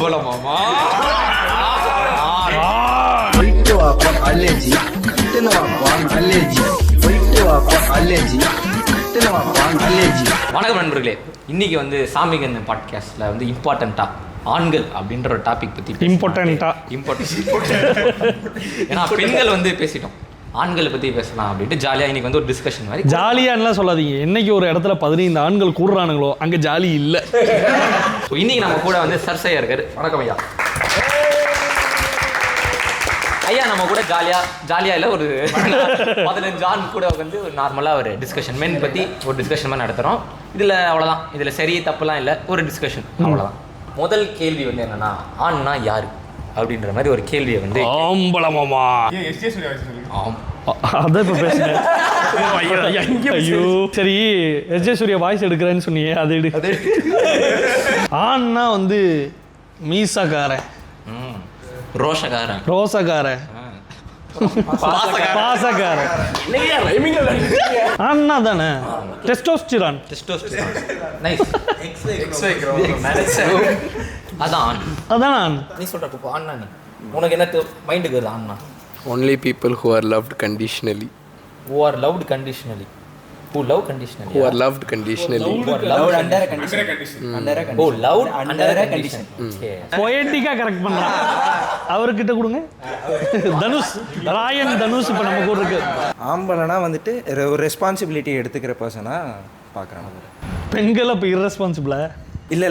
ஆம்பளமாமா போயிட்டு வாப்பா அலேஜி கட்டுன்னு வாப்பா அலேஜி போயிட்டு வாப்பா அலேஜி கட்டுன்னு வாப்பா அலேஜி. வணக்கம் நண்பர்களே, இன்னைக்கு வந்து சாமிகந்தன் பாட்காஸ்ட்ல வந்து இம்பார்ட்டண்டா ஆண்கள் அப்படின்ற ஒரு டாபிக் பத்தி இம்பார்ட்டன்ட் ஏன்னா பெண்கள் வந்து பேசிட்டோம், ஆண்களை பத்தி பேசலாம் அப்படின்ட்டு ஜாலியா இன்னைக்கு வந்து ஒரு டிஸ்கஷன் மாதிரி. ஜாலியான்லாம் சொல்லாதீங்க. என்னைக்கு ஒரு இடத்துல 15 ஆண்கள் கூடுறானுங்களோ அங்க ஜாலி இல்ல. இன்னைக்கு நம்ம கூட வந்து சர்சையா இருக்காரு. வணக்கம் ஐயா. ஐயா நம்ம கூட ஜாலியா இல்லை, ஒரு 15 ஆண் கூட வந்து ஒரு நார்மலாக ஒரு டிஸ்கஷன் மென் பற்றி ஒரு டிஸ்கஷன் மாதிரி நடத்துகிறோம். இதில் அவ்வளோதான், இதில் சரி தப்புலாம் இல்லை, ஒரு டிஸ்கஷன் அவ்வளோதான். முதல் கேள்வி வந்து என்னன்னா, ஆண்னா யாரு அப்படின்ற மாதிரி ஒரு கேள்வியை வந்து ஆம்பளமாமா அதான் இப்போ பேசுறேன். ஐயோ சரி, எஸ்ஜே சூர்யா வாய்ஸ் எடுக்கிறேன்னு சொன்னீங்க, அது எடு. ஆண்னா வந்து மீசாக்காரன், ரோசக்காரன், பாசக்காரன். ஆண்னா தானே டெஸ்டோஸ்டிரான். அதான் ஆண். நீ சொல்ற ஆண்ணா, நீ உனக்கு என்ன மைண்டுக்கு வருது ஆண்ணா? Only people who are loved conditionally. Who are loved conditionally. Who love conditionally. Who are loved conditionally. Loved under a condition. Under a condition. Oh, loved under a condition. Okay. பொயட்டிக்கா கரெக்ட் பண்றான். அவர்கிட்ட கொடுங்க. தனுஷ், ராயன் தனுஷ் இப்போ நம்ம கூட இருக்கு. ஆம்பளனா வந்துட்டு ஒரு ரெஸ்பான்சிபிலிட்டி எடுத்துக்கிற பர்சனா பார்க்குறாங்க. பெண்கள் இப்போ இர்ரெஸ்பான்சிபிளா? இல்லை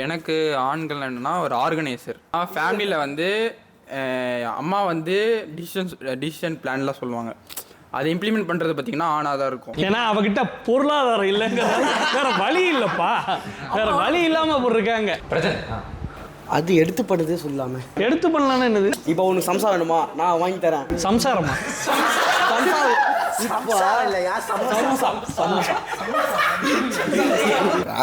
எனக்கு ஆண்கள் என்னன்னா ஒரு ஆர்கனைசர். ஃபேமிலியில் வந்து அம்மா வந்து டிசிஷன் பிளான்லாம் சொல்லுவாங்க, அதை இம்ப்ளிமெண்ட் பண்ணுறது பார்த்தீங்கன்னா ஆணாக தான் இருக்கும். ஏன்னா அவகிட்ட பொருளாதாரம் இல்லைங்கிறதால வேற வழி இல்லைப்பா, வேற வழி இல்லாமல் போட்டிருக்காங்க. அது எடுத்து பண்ணுறதே சொல்லாமல் எடுத்து பண்ணலான்னு என்னது? இப்போ உனக்கு சம்சாரம் வேணுமா, நான் வாங்கி தரேன். சம்சாரமா?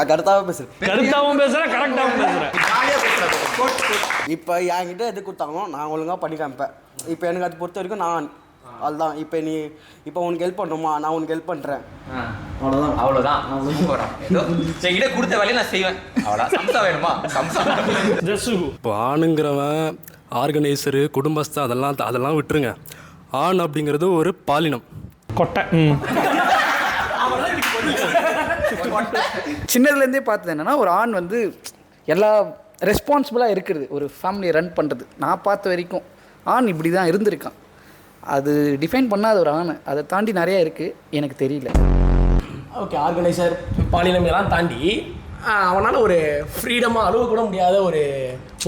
கருத்தாவும் பேசுறேன், கருத்தாவும் பேசுறேன், கரெக்டாகவும் பேசுறேன். இப்போ என்கிட்ட எது கொடுத்தாங்களோ நான் ஒழுங்காக பண்ணி காமிப்பேன். இப்போ எனக்கு அது பொறுத்த வரைக்கும் நான் அதுதான். இப்போ உனக்கு ஹெல்ப் பண்ணுமா, நான் உனக்கு ஹெல்ப் பண்ணுறேன், அவ்வளோதான். என்கிட்ட கொடுத்த வேலையை நான் செய்வேன், அவ்வளோதான். சம்சா வேணுமா, சம்சா. இப்போ ஆணுங்கிறவன் ஆர்கனைசரு, குடும்பஸ்தான், அதெல்லாம் விட்டுருங்க. ஆண் அப்படிங்கிறது ஒரு பாலினம், கொட்டை. சின்னதுலேருந்தே பார்த்தது என்னென்னா, ஒரு ஆண் வந்து எல்லா ரெஸ்பான்சிபிளாக இருக்கிறது, ஒரு ஃபேமிலியை ரன் பண்ணுறது. நான் பார்த்த வரைக்கும் ஆண் இப்படி தான் இருந்திருக்கான். அது டிஃபைன் பண்ணாத ஒரு ஆண், அதை தாண்டி நிறையா இருக்குது, எனக்கு தெரியல. ஓகே, ஆர்கனைசர் பாலினம் எல்லாம் தாண்டி அவனால் ஒரு ஃப்ரீடமாக அழுவ கூட முடியாத ஒரு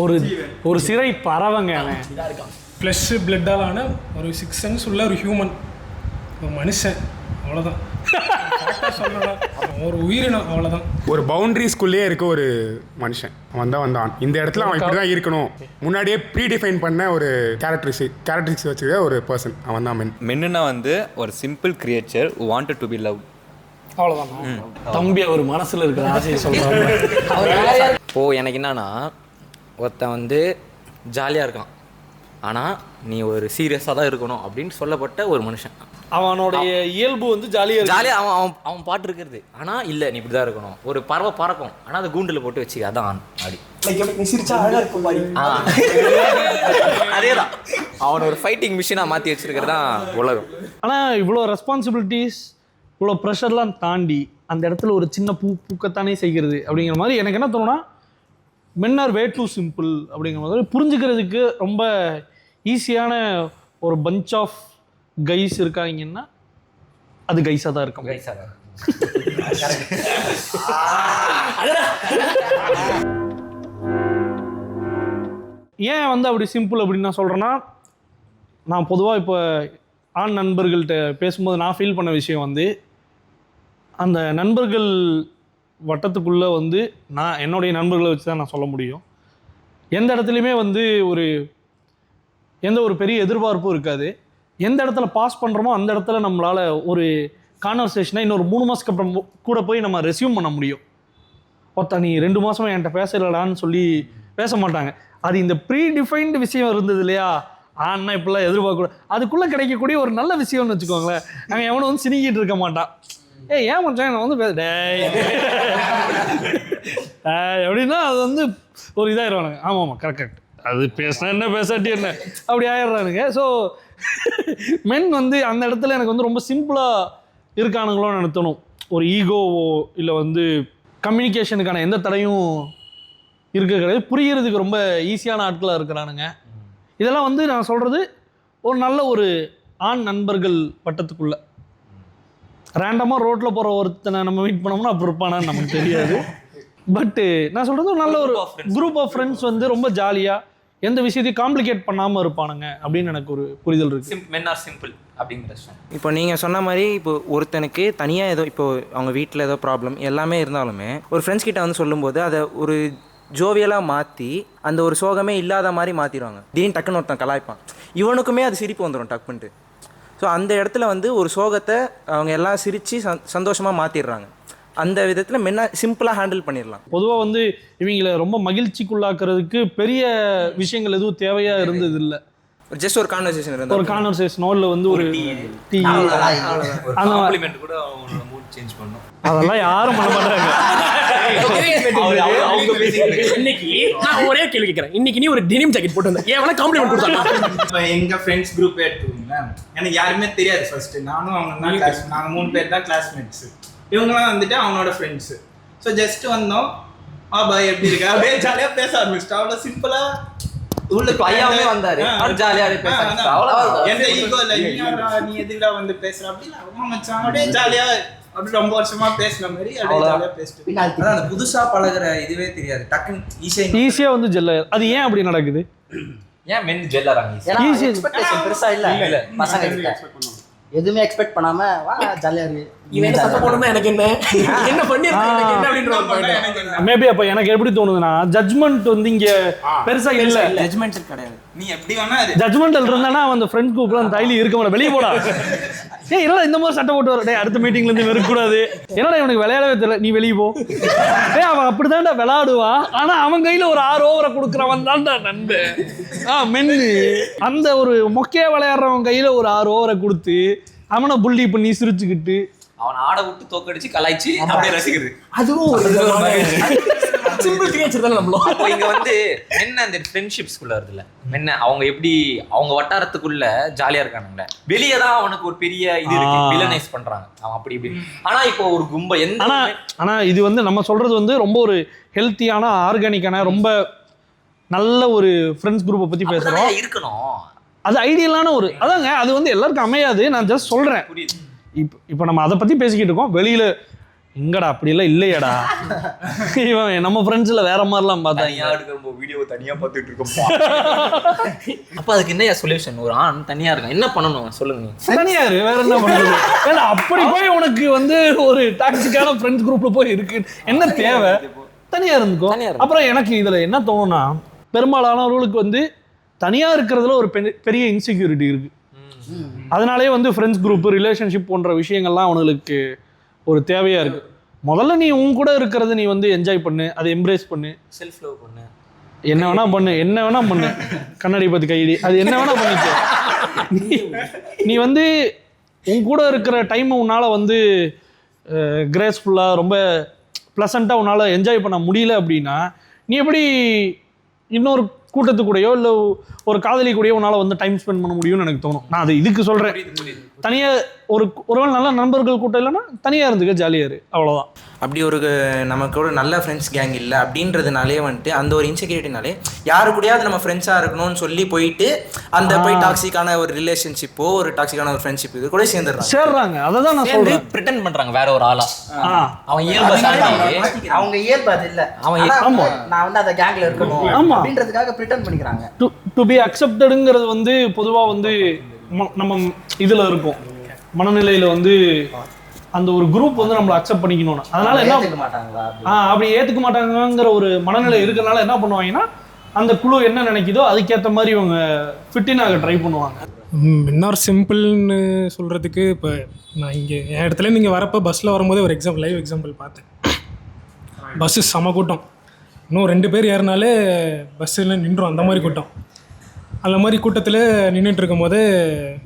ஒரு ஒரு சிறை பறவைங்க அவன். இதாக இருக்கான். ப்ளஸ் பிளட்டாலான ஒரு 6 சென்ஸ் உள்ள ஒரு ஹியூமன், ஒரு மனுஷன், அவ்வளோதான். சொல்லலாம், ஒரு உயிரினம், அவ்வளோதான். ஒரு பவுண்டரிஸ்குள்ளேயே இருக்க ஒரு மனுஷன், அவன் தான் வந்தான். இந்த இடத்துல அவன் இப்படி தான் இருக்கணும், முன்னாடியே ப்ரீ டிஃபைன் பண்ண ஒரு கேரக்டரிஸ்டிக்ஸ் வச்சுக்க ஒரு பர்சன், அவன் தான் மென். மென்னுனா வந்து ஒரு simple creature who wanted to be loved. அவ்வளோதான். தம்பி அவர் மனசில் இருக்கிற ஆசையை சொல்கிறாங்க. இப்போது எனக்கு என்னன்னா, ஒருத்தன் வந்து ஜாலியாக இருக்கான், ஆனால் நீ ஒரு சீரியஸாக தான் இருக்கணும் அப்படின்னு சொல்லப்பட்ட ஒரு மனுஷன். அவனுடைய இயல்பு வந்து ஜாலியாக அவன் பாட்டு இருக்கிறது, ஆனால் இல்லை நீ இப்படி தான் இருக்கணும். ஒரு பறவை பறக்கும், ஆனால் அதை கூண்டில் போட்டு வச்சு அதான் அப்படி அதே தான். அவனை ஒரு ஃபைட்டிங் மிஷினாக மாற்றி வச்சிருக்கிறது தான் உலகம். ஆனால் இவ்வளோ ரெஸ்பான்சிபிலிட்டிஸ், இவ்வளோ ப்ரெஷர்லாம் தாண்டி அந்த இடத்துல ஒரு சின்ன பூக்கத்தானே செய்கிறது அப்படிங்கிற மாதிரி எனக்கு என்ன தோணுன்னா, men are way too simple அப்படிங்கிற மாதிரி புரிஞ்சுக்கிறதுக்கு ரொம்ப ஈஸியான ஒரு பஞ்ச் ஆஃப் கைஸ் இருக்காங்கன்னா அது கைஸாக தான் இருக்கும். ஏன் வந்து அப்படி சிம்பிள் அப்படின்னு நான் சொல்கிறேன்னா, நான் பொதுவாக இப்போ ஆண் நண்பர்கள்ட்ட பேசும்போது நான் ஃபீல் பண்ண விஷயம் வந்து, அந்த நண்பர்கள் வட்டத்துக்குள்ளே வந்து நான் என்னுடைய நண்பர்களை வச்சு தான் நான் சொல்ல முடியும். எந்த இடத்துலையுமே வந்து எந்த ஒரு பெரிய எதிர்பார்ப்பும் இருக்காது. எந்த இடத்துல பாஸ் பண்ணுறோமோ அந்த இடத்துல நம்மளால் ஒரு கான்வர்சேஷனை இன்னொரு 3 மாதத்துக்கு அப்புறம் கூட போய் நம்ம ரெஸ்யூம் பண்ண முடியும். நீ 2 மாதமாக என்கிட்ட பேசலடான்னு சொல்லி பேச மாட்டாங்க. அது இந்த ப்ரீ டிஃபைன்டு விஷயம் இருந்தது இல்லையா, ஆனா இப்படிலாம் எதிர்பார்க்கக்கூடாது. அதுக்குள்ளே கிடைக்கக்கூடிய ஒரு நல்ல விஷயம்னு வச்சுக்கோங்களேன். நாங்கள் எவனும் வந்து சினிக்கிட்டு இருக்க மாட்டான். ஏன் மச்சான் நான் வந்து எப்படின்னா அது வந்து ஒரு இதாகிடுவானுங்க. ஆமாம் கரெக்ட், அது பேசினா என்ன பேசாட்டி என்ன அப்படி ஆயிடுறானுங்க. ஸோ மென் வந்து அந்த இடத்துல எனக்கு வந்து ரொம்ப சிம்பிளாக இருக்கானுங்களோன்னு நினைத்தணும். ஒரு ஈகோவோ இல்லை வந்து கம்யூனிகேஷனுக்கான எந்த தடையும் இருக்க கிடையாது. புரிகிறதுக்கு ரொம்ப ஈஸியான ஆட்களாக இருக்கிறானுங்க. இதெல்லாம் வந்து நான் சொல்கிறது ஒரு நல்ல ஒரு ஆண் நண்பர்கள் வட்டத்துக்குள்ளே. ரேண்டமாக ரோட்டில் போகிற ஒருத்தனை நம்ம மீட் பண்ணோம்னா அப்படி இருப்பானான்னு நமக்கு தெரியாது. பட்டு நான் சொல்கிறது நல்ல ஒரு குரூப் ஆஃப் ஃப்ரெண்ட்ஸ் வந்து ரொம்ப ஜாலியாக எந்த விஷயத்தையும் காம்ப்ளிகேட் பண்ணாமல் இருப்பானுங்க அப்படின்னு எனக்கு ஒரு புரிதல் இருக்குது. மென் ஆர் சிம்பிள் அப்படிங்கிற. இப்போ நீங்கள் சொன்ன மாதிரி இப்போ ஒருத்தனுக்கு தனியாக ஏதோ இப்போ அவங்க வீட்டில் ஏதோ ப்ராப்ளம் எல்லாமே இருந்தாலுமே ஒரு ஃப்ரெண்ட்ஸ் கிட்ட வந்து சொல்லும்போது அதை ஒரு ஜோவியலாக மாற்றி அந்த ஒரு சோகமே இல்லாத மாதிரி மாற்றிடுவாங்க. திடீர்னு டக்குன்னு ஒருத்தன் கலாய்ப்பான், இவனுக்குமே அது சிரிப்பு வந்துடும் டக்குன்ட்டு. ஸோ அந்த இடத்துல வந்து ஒரு சோகத்தை அவங்க எல்லாம் சிரித்து சந்தோஷமாக மாற்றிடுறாங்க. அந்த விதத்தில் மென்னா சிம்பிளாக ஹேண்டில் பண்ணிடலாம். பொதுவாக வந்து இவங்களை ரொம்ப மகிழ்ச்சிக்குள்ளாக்குறதுக்கு பெரிய விஷயங்கள் எதுவும் தேவையாக இருந்தது இல்லை. ஜஸ்ட் ஒரு கான்வர்சேஷன் இருந்தால் ஒரு கான்வர்சேஷனோ இல்லை வந்து ஒரு டீ கூட அவங்களோட மூட் சேஞ்ச் பண்ணும். அதெல்லாம் யாரும் பண்ண மாட்டாங்க. இன்னைக்கு நான் ஒரே கேள்வி கேட்கிறேன். இன்னைக்கு நீ ஒரு டெனிம் ஜாக்கெட் போட்டு வந்த, ஏன் காம்ப்ளிமெண்ட் கொடுத்தாங்க? இப்போ எங்கள் ஃப்ரெண்ட்ஸ் குரூப் எடுத்துக்கோங்களேன், எனக்கு யாருமே தெரியாது ஃபர்ஸ்ட்டு. நானும் அவங்க தான் கிளாஸ், நாங்கள் 3 பேர் தான் கிளாஸ்மேட்ஸு. இவங்கலாம் வந்துட்டு அவனோட ஃப்ரெண்ட்ஸு. ஸோ ஜஸ்ட் வந்தோம், பாய் எப்படி இருக்கா அப்படியே ஜாலியாக பேச ஆரம்பிச்சிட்டோம். அவ்வளோ சிம்பிளாக உள்ள பையாவே வந்தாரு, ஜாலியாக பேசுறாங்க. அவ்வளோ எந்த ஈகோ இல்லை, நீ எதுக்குடா வந்து பேசுற அப்படின்னு அம்மா மச்சான் அப்படியே ஜாலியாக அப்படி ரொம்ப வருஷமா பேசின மாதிரி அப்படியே ஜாலியாக பேசிட்டு அந்த புதுசாக பழகிற இதுவே தெரியாது, டக்குன்னு ஈஸியாக வந்து ஜெல்ல. அது ஏன் அப்படி நடக்குது? ஏன் மென் ஜெல்லறாங்க? ஈஸி எக்ஸ்பெக்டேஷன் பெருசா இல்ல பசங்க எதுவுமே எக்ஸ்பெக்ட் பண்ணாம வா ஜாலியா இருக்கு. இவன் சத்தம் போடுனா எனக்கு என்ன பண்ணி எனக்கு என்ன அப்படின்ற ஒரு பாயிண்ட். மேபி அப்ப எனக்கு எப்படி தோணுதுன்னா ஜட்ஜ்மெண்ட் வந்து இங்க பெருசா இல்ல. ஜட்ஜ்மெண்டல் கிடையாது. நீ எப்படி வேணா ஜட்ஜ்மெண்டல் இருந்தானா அந்த ஃப்ரெண்ட் குரூப்ல அந்த டைலி இருக்க மாட்டா, வெளிய போடா. ஏய் இல்ல இந்த மாதிரி சட்டை போட்டு வர, டேய் அடுத்த மீட்டிங்ல இருந்து வெறுக்க கூடாது. என்னடா இவனுக்கு விளையாடவே தெரியல, நீ வெளிய போ. டேய் அவன் அப்படிதான்டா விளையாடுவான், ஆனா அவன் கையில ஒரு 6 ஓவரை கொடுக்குறவன் தான்டா நண்பன். மென்னு அந்த ஒரு மொக்கையா விளையாடுறவன் கையில ஒரு 6 ஓவரை கொடுத்து அவனை புள்ளி பண்ணி சிரிச்சுக்கிட்டு அவன் ஆட விட்டு தோக்கடிச்சு கலாய்ச்சி அப்படியே ரசிக்கிறது. அதுவும் சிம்பிள் கிரியேச்சர் தான் நம்மளோ. அப்போ இங்க வந்து மென்ன அந்த ஃப்ரெண்ட்ஷிப்ஸ்குள்ள இருக்குல்ல, மென்ன அவங்க எப்படி அவங்க வட்டாரத்துக்குள்ள ஜாலியா இருக்கானுங்களே, வெளியே தான் அவனுக்கு ஒரு பெரிய இது இருக்கு, வில்லனைஸ் பண்றாங்க அவன் அப்படி இப்படி. ஆனா இப்போ ஒரு கும்ப எந்த ஆனா இது வந்து நம்ம சொல்றது வந்து ரொம்ப ஒரு ஹெல்த்தியான ஆர்கானிக்கான ரொம்ப நல்ல ஒரு ஃப்ரெண்ட்ஸ் குரூப்பை பத்தி பேசுறோம். இருக்கணும் அது ஐடியலான ஒரு அதாங்க, அது வந்து எல்லாருக்கும் அமையாது. நான் ஜஸ்ட் சொல்றேன். இப்போ நம்ம அதை பத்தி பேசிக்கிட்டு இருக்கோம். வெளியில எங்கடா அப்படியெல்லாம் இல்லையாடா, இவன் நம்ம ஃப்ரெண்ட்ஸ்ல வேற மாதிரிலாம் பார்த்தாங்க, வீடியோ தனியா பார்த்துட்டு இருக்கோம். அப்ப அதுக்கு என்ன சொல்யூஷன்? ஒரு ஆண் தனியா இருக்கான், என்ன பண்ணணும் சொல்லுங்க. தனியா இரு, வேற என்ன பண்றது? ஏன்னா அப்படி போய் உனக்கு வந்து ஒரு டாக்ஸிக்கான ஃப்ரெண்ட்ஸ் குரூப்ல போய் இருக்கு, என்ன தேவை? தனியா இருந்துக்கோ. அப்புறம் எனக்கு இதுல என்ன தோணும்னா, பெரும்பாலானவர்களுக்கு வந்து தனியா இருக்கிறதுல ஒரு பெரிய இன்செக்யூரிட்டி இருக்கு. அதனாலே வந்து ஃப்ரெண்ட்ஸ் குரூப், ரிலேஷன்ஷிப் போன்ற விஷயங்கள்லாம் அவனுக்கு ஒரு தேவையா இருக்கு. முதல்ல நீ உன் கூட இருக்கிறத நீ வந்து என்ஜாய் பண்ணு, அதை எம்ப்ரேஸ் பண்ணு, செல்ஃப் லவ் பண்ணு, என்ன வேணா பண்ணு, என்ன வேணா பண்ணு, கண்ணாடி பார்த்து கைடி, அது என்ன வேணா பண்ணிக்க. நீ வந்து உன் கூட இருக்கிற டைமை உன்னால வந்து கிரேஸ்ஃபுல்லாக ரொம்ப ப்ளசண்ட்டாக உன்னால் என்ஜாய் பண்ண முடியல அப்படின்னா, நீ எப்படி இன்னொரு கூட்டத்து கூடயோ இல்லை ஒரு காதலி கூடயோ உன்னால் வந்து டைம் ஸ்பெண்ட் பண்ண முடியும்னு எனக்கு தோணும். நான் அது இதுக்கு சொல்கிறேன். தனியாக ஒருவேளை நல்ல நண்பர்கள் கூட்டம் இல்லைன்னா தனியாக இருந்துக்க, ஜாலியாக இரு, அவ்வளோதான். அப்படி ஒரு நமக்கு ஒரு நல்ல ஃப்ரெண்ட்ஸ் கேங் இல்லை அப்படின்றதுனாலே வந்துட்டு அந்த ஒரு இன்செக்யூரிட்டினாலே யாரு கூடயாவது நம்ம ஃப்ரெண்ட்ஸாக இருக்கணும்னு சொல்லி போயிட்டு அந்த போய் டாக்ஸிக்கான ஒரு ரிலேஷன்ஷிப்போ ஒரு டாக்ஸிக்கான ஒரு ஃப்ரெண்ட்ஷிப் இது கூட சேர்றாங்க. அதை தான் நான் சொல்கிறேன். பிரிட்டன் பண்ணுறாங்க வேற ஒரு ஆளா. அவன் இயல்பு, அவங்க இயல்பு அது இல்லை. நான் வந்து அந்த கேங்ல இருக்கணும் அப்படின்றதுக்காக பிரிட்டன் பண்ணிக்கிறாங்க. டு பி அக்செப்டடுங்கிறது வந்து பொதுவாக வந்து நம்ம இதில் இருக்கும் மனநிலையில் வந்து அந்த ஒரு குரூப் வந்து நம்மளை அக்செப்ட் பண்ணிக்கணும்னு. அதனால என்ன அப்படி ஏற்றுக்க மாட்டாங்கிற ஒரு மனநிலை இருக்கிறதுனால என்ன பண்ணுவாங்கன்னா, அந்த குழு என்ன நினைக்குதோ அதுக்கேற்ற மாதிரி இவங்க ஃபிட்டின் ஆக ட்ரை பண்ணுவாங்க. மென்னார் சிம்பிள்னு சொல்கிறதுக்கு இப்போ நான் இங்கே என் இடத்துல நீங்கள் வரப்போ பஸ்ஸில் வரும்போது ஒரு லைவ் எக்ஸாம்பிள் பார்த்தேன். பஸ்ஸு செம கூட்டம், இன்னும் 2 பேர் ஏறினாலே பஸ்ஸில் நின்றோம், அந்த மாதிரி கூட்டம். அந்த மாதிரி கூட்டத்தில் நின்றுட்டு இருக்கும்போது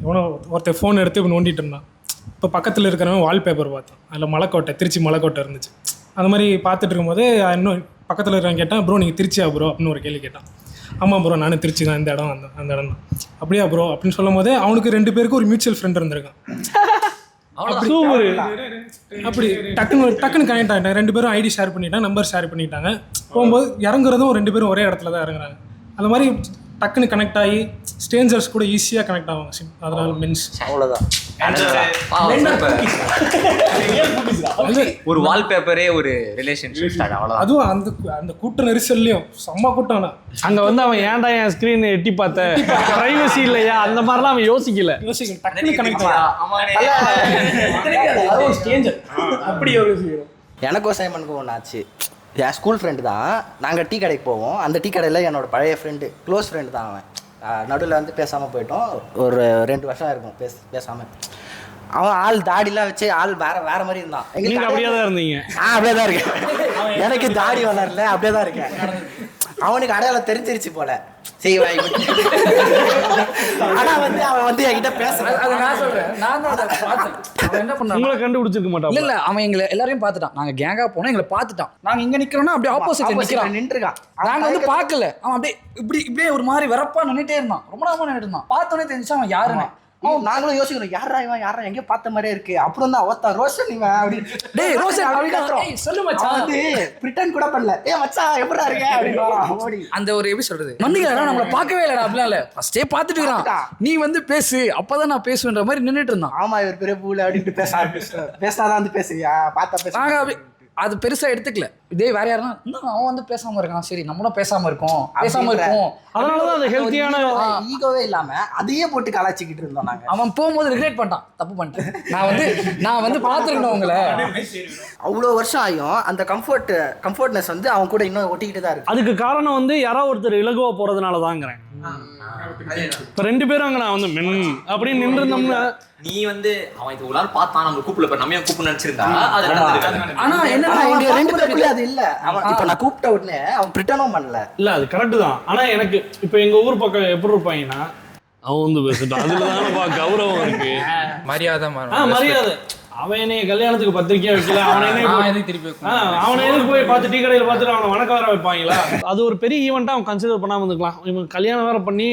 இவனோ ஒருத்தர் ஃபோன் எடுத்து இவன் நோண்டிட்டு இருந்தான். இப்போ பக்கத்தில் இருக்கிறவன் வால்பேப்பர் பார்த்தோம், அதில் மலைக்கோட்டை, திருச்சி மலைக்கோட்டை இருந்துச்சு. அந்த மாதிரி பார்த்துட்டு இருக்கும்போது இன்னும் பக்கத்தில் இருக்கிறவன் கேட்டான், ப்ரோ நீங்கள் திருச்சியா ப்ரோ அப்படின்னு ஒரு கேள்வி கேட்டான். ஆமாம் ப்ரோ நானும் திருச்சி தான், இந்த இடம் அந்த இடம் தான். அப்படியா ப்ரோ அப்படின்னு சொல்லும் போது அவனுக்கு 2 பேருக்கு ஒரு மியூச்சுவல் ஃப்ரெண்ட் இருந்திருக்கான். அப்படி டக்குன்னு கனெக்ட் ஆகிட்டாங்க. 2 பேரும் ஐடி ஷேர் பண்ணிட்டாங்க, நம்பர் ஷேர் பண்ணிட்டாங்க. போகும்போது இறங்குறதும் 2 பேரும் ஒரே இடத்துல தான் இறங்குறாங்க. அந்த மாதிரி டக்குன்னு கனெக்ட் ஆகி ஸ்ட்ரேஞ்சர்ஸ் கூட ஈஸியாக கனெக்ட் ஆவாங்க. அதனால மென்ஸ் அவ்வளோதான். ஒரு வால்பேப்பரே ஒரு ரிலேஷன்ஷிப் ஸ்டார்ட் அவ்வளோ. அதுவும் அந்த கூட்ட நெரிசல்லையும் செம்ம கூட்டம். அங்கே வந்து அவன் ஏன்டா என் ஸ்க்ரீன் எட்டி பார்த்த, ப்ரைவசி இல்லையா, அந்த மாதிரிலாம் அவன் யோசிக்கல. டக்குன்னு கனெக்ட் அப்படி யோசிக்கிறோம். எனக்கும் சைமனுக்கும் ஒன்று ஆச்சு. என் ஸ்கூல் ஃப்ரெண்டு தான். நாங்கள் டீ கடைக்கு போவோம். அந்த டீ கடையில் என்னோடய பழைய ஃப்ரெண்டு, க்ளோஸ் ஃப்ரெண்டு தான் அவன். நடுவில் வந்து பேசாமல் போயிட்டோம். ஒரு 2 வருஷம் இருக்கும் பேசாமல். அவன் ஆள் தாடிலாம் வச்சு ஆள் வேற மாதிரி இருந்தான். எங்களுக்கு அப்படியே தான் இருந்தீங்க. அப்படியே தான் இருக்கேன். எனக்கு தாடி வளரல, அப்படியே தான் இருக்கேன். அவனுக்கு அடையாளம் தெரிஞ்சிருச்சு போல. செய்வாய். ஆனா வந்து அவன் வந்து என்கிட்ட பேசுறான். அதை நான் சொல்றேன். நான் தான் அதை பார்த்தேன். அவன் என்ன பண்ணான், உங்களை கண்டுபிடிச்சிருக்க மாட்டான். இல்ல அவன் எங்களை எல்லாரையும் பார்த்துட்டான். நாங்க கேங்கா போனோம், எங்களை பார்த்துட்டான். நாங்க இங்க நிக்கிறோம்னா அப்படியே ஆப்போசிட்ல நிக்கிறான், நின்றுருக்கான். நாங்க வந்து பார்க்கல. அவன் அப்படியே இப்படியே ஒரு மாதிரி வெறப்பா நின்னுட்டே இருந்தான். ரொம்ப நேரமா நின்னுட்டு இருந்தான். பார்த்தோன்னே தெரிஞ்சு அவன் யாருன்னு. நாங்களும் யோசிக்கிறோம், யாரா எங்கேயோ பார்த்த மாதிரியே இருக்கு. அப்புறம் தான் ஒருத்தா ரோஷன் இவன் அப்படின்னு. டேய் ரோஷன் அப்படின்னு சொல்லு மச்சான். வந்து பிரிட்டன் கூட பண்ணல. மச்சான் எப்படா இருக்க அப்படின்னு. அந்த ஒரு எப்படி சொல்றது, மன்னிக்கலடா நம்மள பார்க்கவே இல்லடா அப்படிலாம் இல்ல, ஃபர்ஸ்டே பார்த்துட்டு இருக்கான். நீ வந்து பேசு, அப்பதான் நான் பேசுவேன்ற மாதிரி நின்னுட்டு இருந்தான். ஆமா இவர் பெரிய பூல அப்படின்னு பேசாதான் வந்து பேசுவியா, பார்த்தா பேச. நாங்க அது பெருசா எடுத்துக்கல. இதே வேற யாருன்னா இன்னும் அவன் வந்து பேசாம இருக்கான், சரி நம்மளும் பேசாம இருக்கோம். அதனாலதான் அது ஹெல்த்தியான ஈகோவே இல்லாம அதையே போட்டு கலாச்சிக்கிட்டு இருந்தோம் நாங்க. அவன் போகும்போது ரிக்ரெட் பண்ணிட்டான், தப்பு பண்ணிட்டேன். நான் வந்து பார்த்துருக்கணும் உங்களை. அவ்வளோ வருஷம் ஆகும். அந்த கம்ஃபர்ட்னஸ் வந்து அவன் கூட இன்னும் ஒட்டிக்கிட்டு தான் இருக்கு. அதுக்கு காரணம் வந்து யாராவது ஒருத்தர் இலகுவா போறதுனால தாங்கிறேன். இப்போ 2 பேரும் அங்கே நான் வந்து மென் அப்படின்னு நின்று இருந்தோம்னா, நீ வந்து அவன் இது ஒரு நாள் பார்த்தான், நம்ம கூப்பிடல, நம்ம ஏன் கூப்பிட நினைச்சிருந்தா அது நடந்திருக்காது. ஆனா என்ன எங்க 2 பேருக்குள்ள அது இல்ல. அவன் இப்ப நான் கூப்பிட்ட உடனே அவன் பிரிட்டனும் பண்ணல. இல்ல அது கரெக்ட் தான். ஆனா எனக்கு இப்போ எங்க ஊர் பக்கம் எப்படி இருப்பாங்கன்னா, அவன் வந்து பேசிட்டான், அதுலதானப்பா கௌரவம் இருக்கு, மரியாதை. மரியாதை. அவன் என்னைய கல்யாணத்துக்கு பத்திரிக்கையா வைக்கல, அவனை எதுக்கு போய் பார்த்து டீ கடையில் பார்த்துட்டு அவனை வணக்கம் வர வைப்பாங்களா? அது ஒரு பெரிய ஈவெண்ட்டாக அவன் கன்சிடர் பண்ணாமல் இருந்துக்கலாம். இவன் கல்யாணம் வேற பண்ணி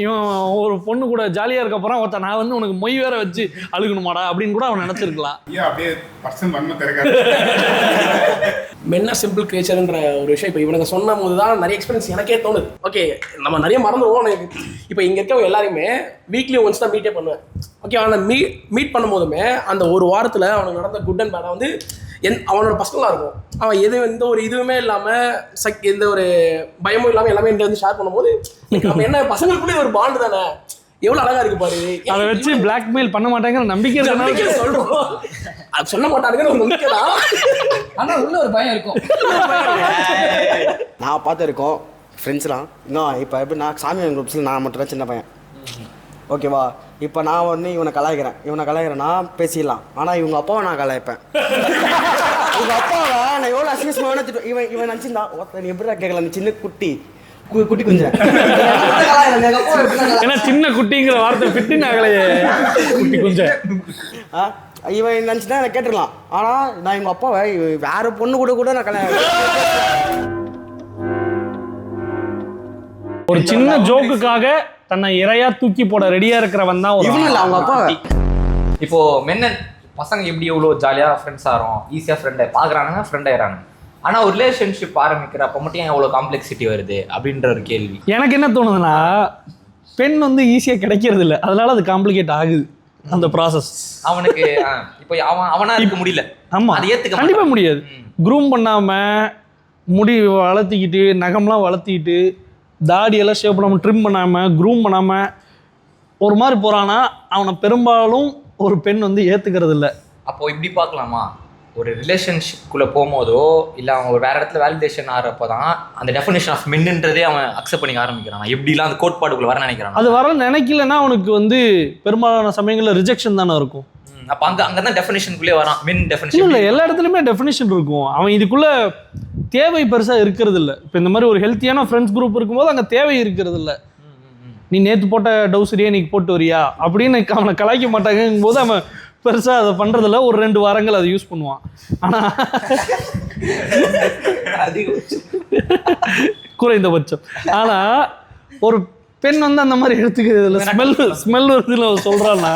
இவன் ஒரு பொண்ணு கூட ஜாலியாக இருக்க போகிறான், ஒருத்த நான் வந்து உனக்கு மொய் வேற வச்சு அழுகணுமாடா அப்படின்னு கூட அவன் நினச்சிருக்கலாம். மென்னா சிம்பிள் கிரியேச்சர்ன்ற ஒரு விஷயம் இப்போ இவனுங்க சொன்ன போது தான் நிறைய எக்ஸ்பீரியன்ஸ் எனக்கே தோணுது. ஓகே நம்ம நிறைய மறந்துடுவோம். இப்போ இங்கே இருக்கவங்க எல்லாரையுமே வீக்லி ஒன்ஸ் தான் மீட்டே பண்ணுவேன். ஓகே அவனை மீட் பண்ணும் போதுமே அந்த ஒரு வாரத்தில் அவனுக்கு நடந்த குட் அண்ட் பேடாக வந்து அவனோட பர்சனலாக இருக்கும். அவன் எந்த ஒரு இதுவுமே இல்லாமல் எந்த ஒரு பயமும் இல்லாமல் எல்லாமே என்கிட்ட வந்து ஷேர் பண்ணும்போது நம்ம என்ன பசங்களுக்குள்ளே ஒரு பாண்டு தானே, எவ்வளோ அழகா இருக்கு பாரு. அதை வச்சு பிளாக்மெயில் பண்ண மாட்டாங்கிற நம்பிக்கை சொல்றோம். அது சொல்ல மாட்டானுங்கன்னு ஒரு நம்பிக்கை தான். ஆனால் உள்ள ஒரு பயம் இருக்கும். நான் பார்த்துருக்கோம் ஃப்ரெண்ட்ஸ்லாம் இன்னும் இப்போ எப்படி நான் சாமி குரூப்ஸில் நான் மட்டும் தான் சின்ன பையன். ஓகேவா? இப்போ நான் வந்து இவனை கலாய்க்கிறேன்னா பேசிடலாம். ஆனால் இவங்க அப்பாவை நான் கலாய்ப்பேன். இவங்க அப்பாவை நான் எவ்வளோ அசிங்கமாக வேணா இவன் நினச்சிருந்தா ஒருத்தர் நீ எப்படிடா கேட்கல, நீ சின்ன குட்டி குஞ்சேன். ஏன்னா சின்ன குட்டிங்கிற வார்த்தை ஃபிட்டின் ஆகலையே, குட்டி குஞ்ச. இவன் நினச்சிட்டா எனக்கு கேட்டுடலாம். ஆனால் நான் எங்கள் அப்பாவை வேற பொண்ணு கூட நான் கல்யாணம் ஒரு சின்ன ஜோக்குக்காக தன்னை இறையா தூக்கி போட ரெடியா இருக்கிறவன் தான் அவங்க அப்பா. இப்போ மென்னன் பசங்க எப்படி எவ்வளோ ஜாலியாக ஃப்ரெண்ட்ஸ் ஆகிறோம், ஈஸியாக ஃப்ரெண்டை பார்க்குறானுங்க, ஃப்ரெண்ட் ஆயிடுறாங்க. ஆனால் ஒரு ரிலேஷன்ஷிப் ஆரம்பிக்கிறப்ப மட்டும் ஏன் எவ்வளோ காம்ப்ளெக்சிட்டி வருது அப்படின்ற ஒரு கேள்வி எனக்கு என்ன தோணுதுன்னா, பெண் வந்து ஈஸியாக கிடைக்கிறது இல்லை, அதனால அது காம்ப்ளிகேட் ஆகுது அந்த ப்ராசஸ். அவனுக்கு இப்போ அவனா இருக்க முடியல. ஆமாம், அதை ஏற்றுக்க கண்டிப்பாக முடியாது. க்ரூம் பண்ணாமல் முடி வளர்த்திக்கிட்டு நகம்லாம் வளர்த்திக்கிட்டு தாடியெல்லாம் ஷேப் பண்ணாமல் ட்ரிம் பண்ணாமல் க்ரூம் பண்ணாமல் ஒரு மாதிரி போகிறான்னா அவனை பெரும்பாலும் ஒரு பெண் வந்து ஏற்றுக்கிறது இல்லை. அப்போது இப்படி பார்க்கலாமா, ஒரு ரிலேஷன்ஷிப்குள்ளே போகும்போதோ இல்லை அவன் ஒரு வேறு இடத்துல வேலிடேஷன் ஆகிறப்போ தான் அந்த டெஃபினேஷன் ஆஃப் மென்ன்றதே அவன் அக்செப்ட் பண்ணிக்க ஆரம்பிக்கிறான். எப்படிலாம் அந்த கோட்பாடுக்குள்ளே வர நினைக்கிறான். அது வர நினைக்கலன்னா அவனுக்கு வந்து பெரும்பாலான சமயங்களில் ரிஜெக்ஷன் தானே இருக்கும். அப்போ அங்கே தான் டெஃபினேஷனுக்குள்ளே வரான். மென் டெஃபினேஷன் இல்லை, எல்லா இடத்துலையுமே டெஃபினேஷன் இருக்கும். அவன் இதுக்குள்ளே தேவை பெருசாக இருக்கிறது இல்லை. இப்போ இந்த மாதிரி ஒரு ஹெல்த்தியான ஃப்ரெண்ட்ஸ் குரூப் இருக்கும்போது அங்கே தேவை இருக்கிறது இல்லை. நீ நேற்று போட்ட டவுசரியே நீ போட்டு வரியா அப்படின்னு அவனை கலாய்க்க மாட்டாங்கும் போது அவன் பெருசாக அதை பண்ணுறதில்ல. ஒரு 2 வாரங்கள் அதை யூஸ் பண்ணுவான். ஆனால் குறைந்தபட்சம். ஆனால் ஒரு பெண் வந்து அந்த மாதிரி எடுத்துக்கிறதுல ஸ்மெல் வருதுன்னு அவன் சொல்கிறான்னா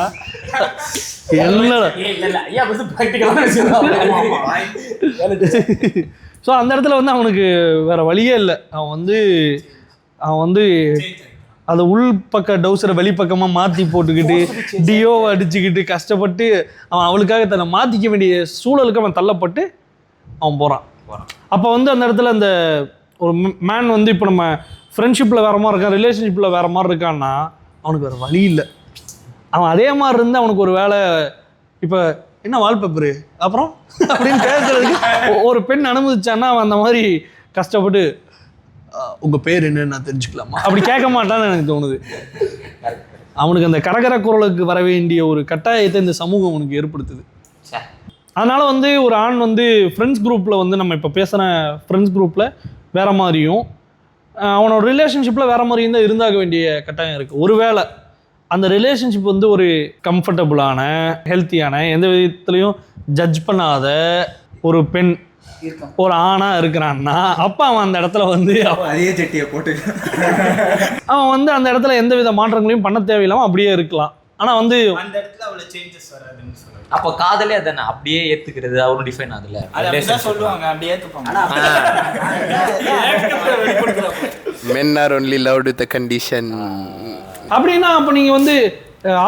ஸோ அந்த இடத்துல வந்து அவனுக்கு வேற வழியே இல்லை. அவன் வந்து அதை உள் பக்க டவுசரை வெளிப்பக்கமாக மாற்றி போட்டுக்கிட்டு டியோவை அடிச்சுக்கிட்டு கஷ்டப்பட்டு அவன் அவளுக்காக தன்னை மாற்றிக்க வேண்டிய சூழலுக்கு அவன் தள்ளப்பட்டு அவன் போகிறான். அப்போ வந்து அந்த இடத்துல அந்த ஒரு மேன் வந்து இப்போ நம்ம ஃப்ரெண்ட்ஷிப்பில் வேறு மாதிரி இருக்கான், ரிலேஷன்ஷிப்பில் வேறு மாதிரி இருக்கான்னா அவனுக்கு வேறு வழி இல்லை. அவன் அதே மாதிரி இருந்து அவனுக்கு ஒரு வேலை இப்போ என்ன வால்பேப்பரு அப்புறம் அப்படின்னு கேட்கறதுக்கு ஒரு பெண் அனுமதிச்சான்னா அவன் அந்த மாதிரி கஷ்டப்பட்டு உங்கள் பேர் என்னன்னு நான் தெரிஞ்சுக்கலாமா அப்படி கேட்க மாட்டான்னு எனக்கு தோணுது. அவனுக்கு அந்த கரகர குரலுக்கு வர வேண்டிய ஒரு கட்டாயத்தை இந்த சமூகம் அவனுக்கு ஏற்படுத்துது. அதனால் வந்து ஒரு ஆண் வந்து ஃப்ரெண்ட்ஸ் குரூப்பில் வந்து நம்ம இப்போ பேசுகிற ஃப்ரெண்ட்ஸ் குரூப்பில் வேறு மாதிரியும் அவனோட ரிலேஷன்ஷிப்பில் வேறு மாதிரியும் தான் இருந்தாக வேண்டிய கட்டாயம் இருக்குது. ஒருவேளை அந்த ரிலேஷன்ஷிப் வந்து ஒரு கம்ஃபர்டபுளான ஹெல்த்தியான எந்த விதத்துலையும் ஜட்ஜ் பண்ணாத ஒரு பெண் ஒரு ஆணாக இருக்கிறான்னா அப்போ அவன் அந்த இடத்துல வந்து அதே சட்டியை போட்டு அவன் வந்து அந்த இடத்துல எந்த வித மாற்றங்களையும் பண்ண தேவையில்லாமல் அப்படியே இருக்கலாம். ஆனால் வந்து அந்த இடத்துல அவ்வளோ சேஞ்சஸ் வராதுன்னு சொல்லுவாங்க. அப்போ காதலே அதானே அப்படியே ஏற்றுக்கிறது அவரும் டிஃபைன் ஆகுதுல்ல. அதான் சொல்லுவாங்க, அப்படியே ஏற்றுப்பாங்க. Men are only loved with a condition. அப்படின்னா அப்போ நீங்கள் வந்து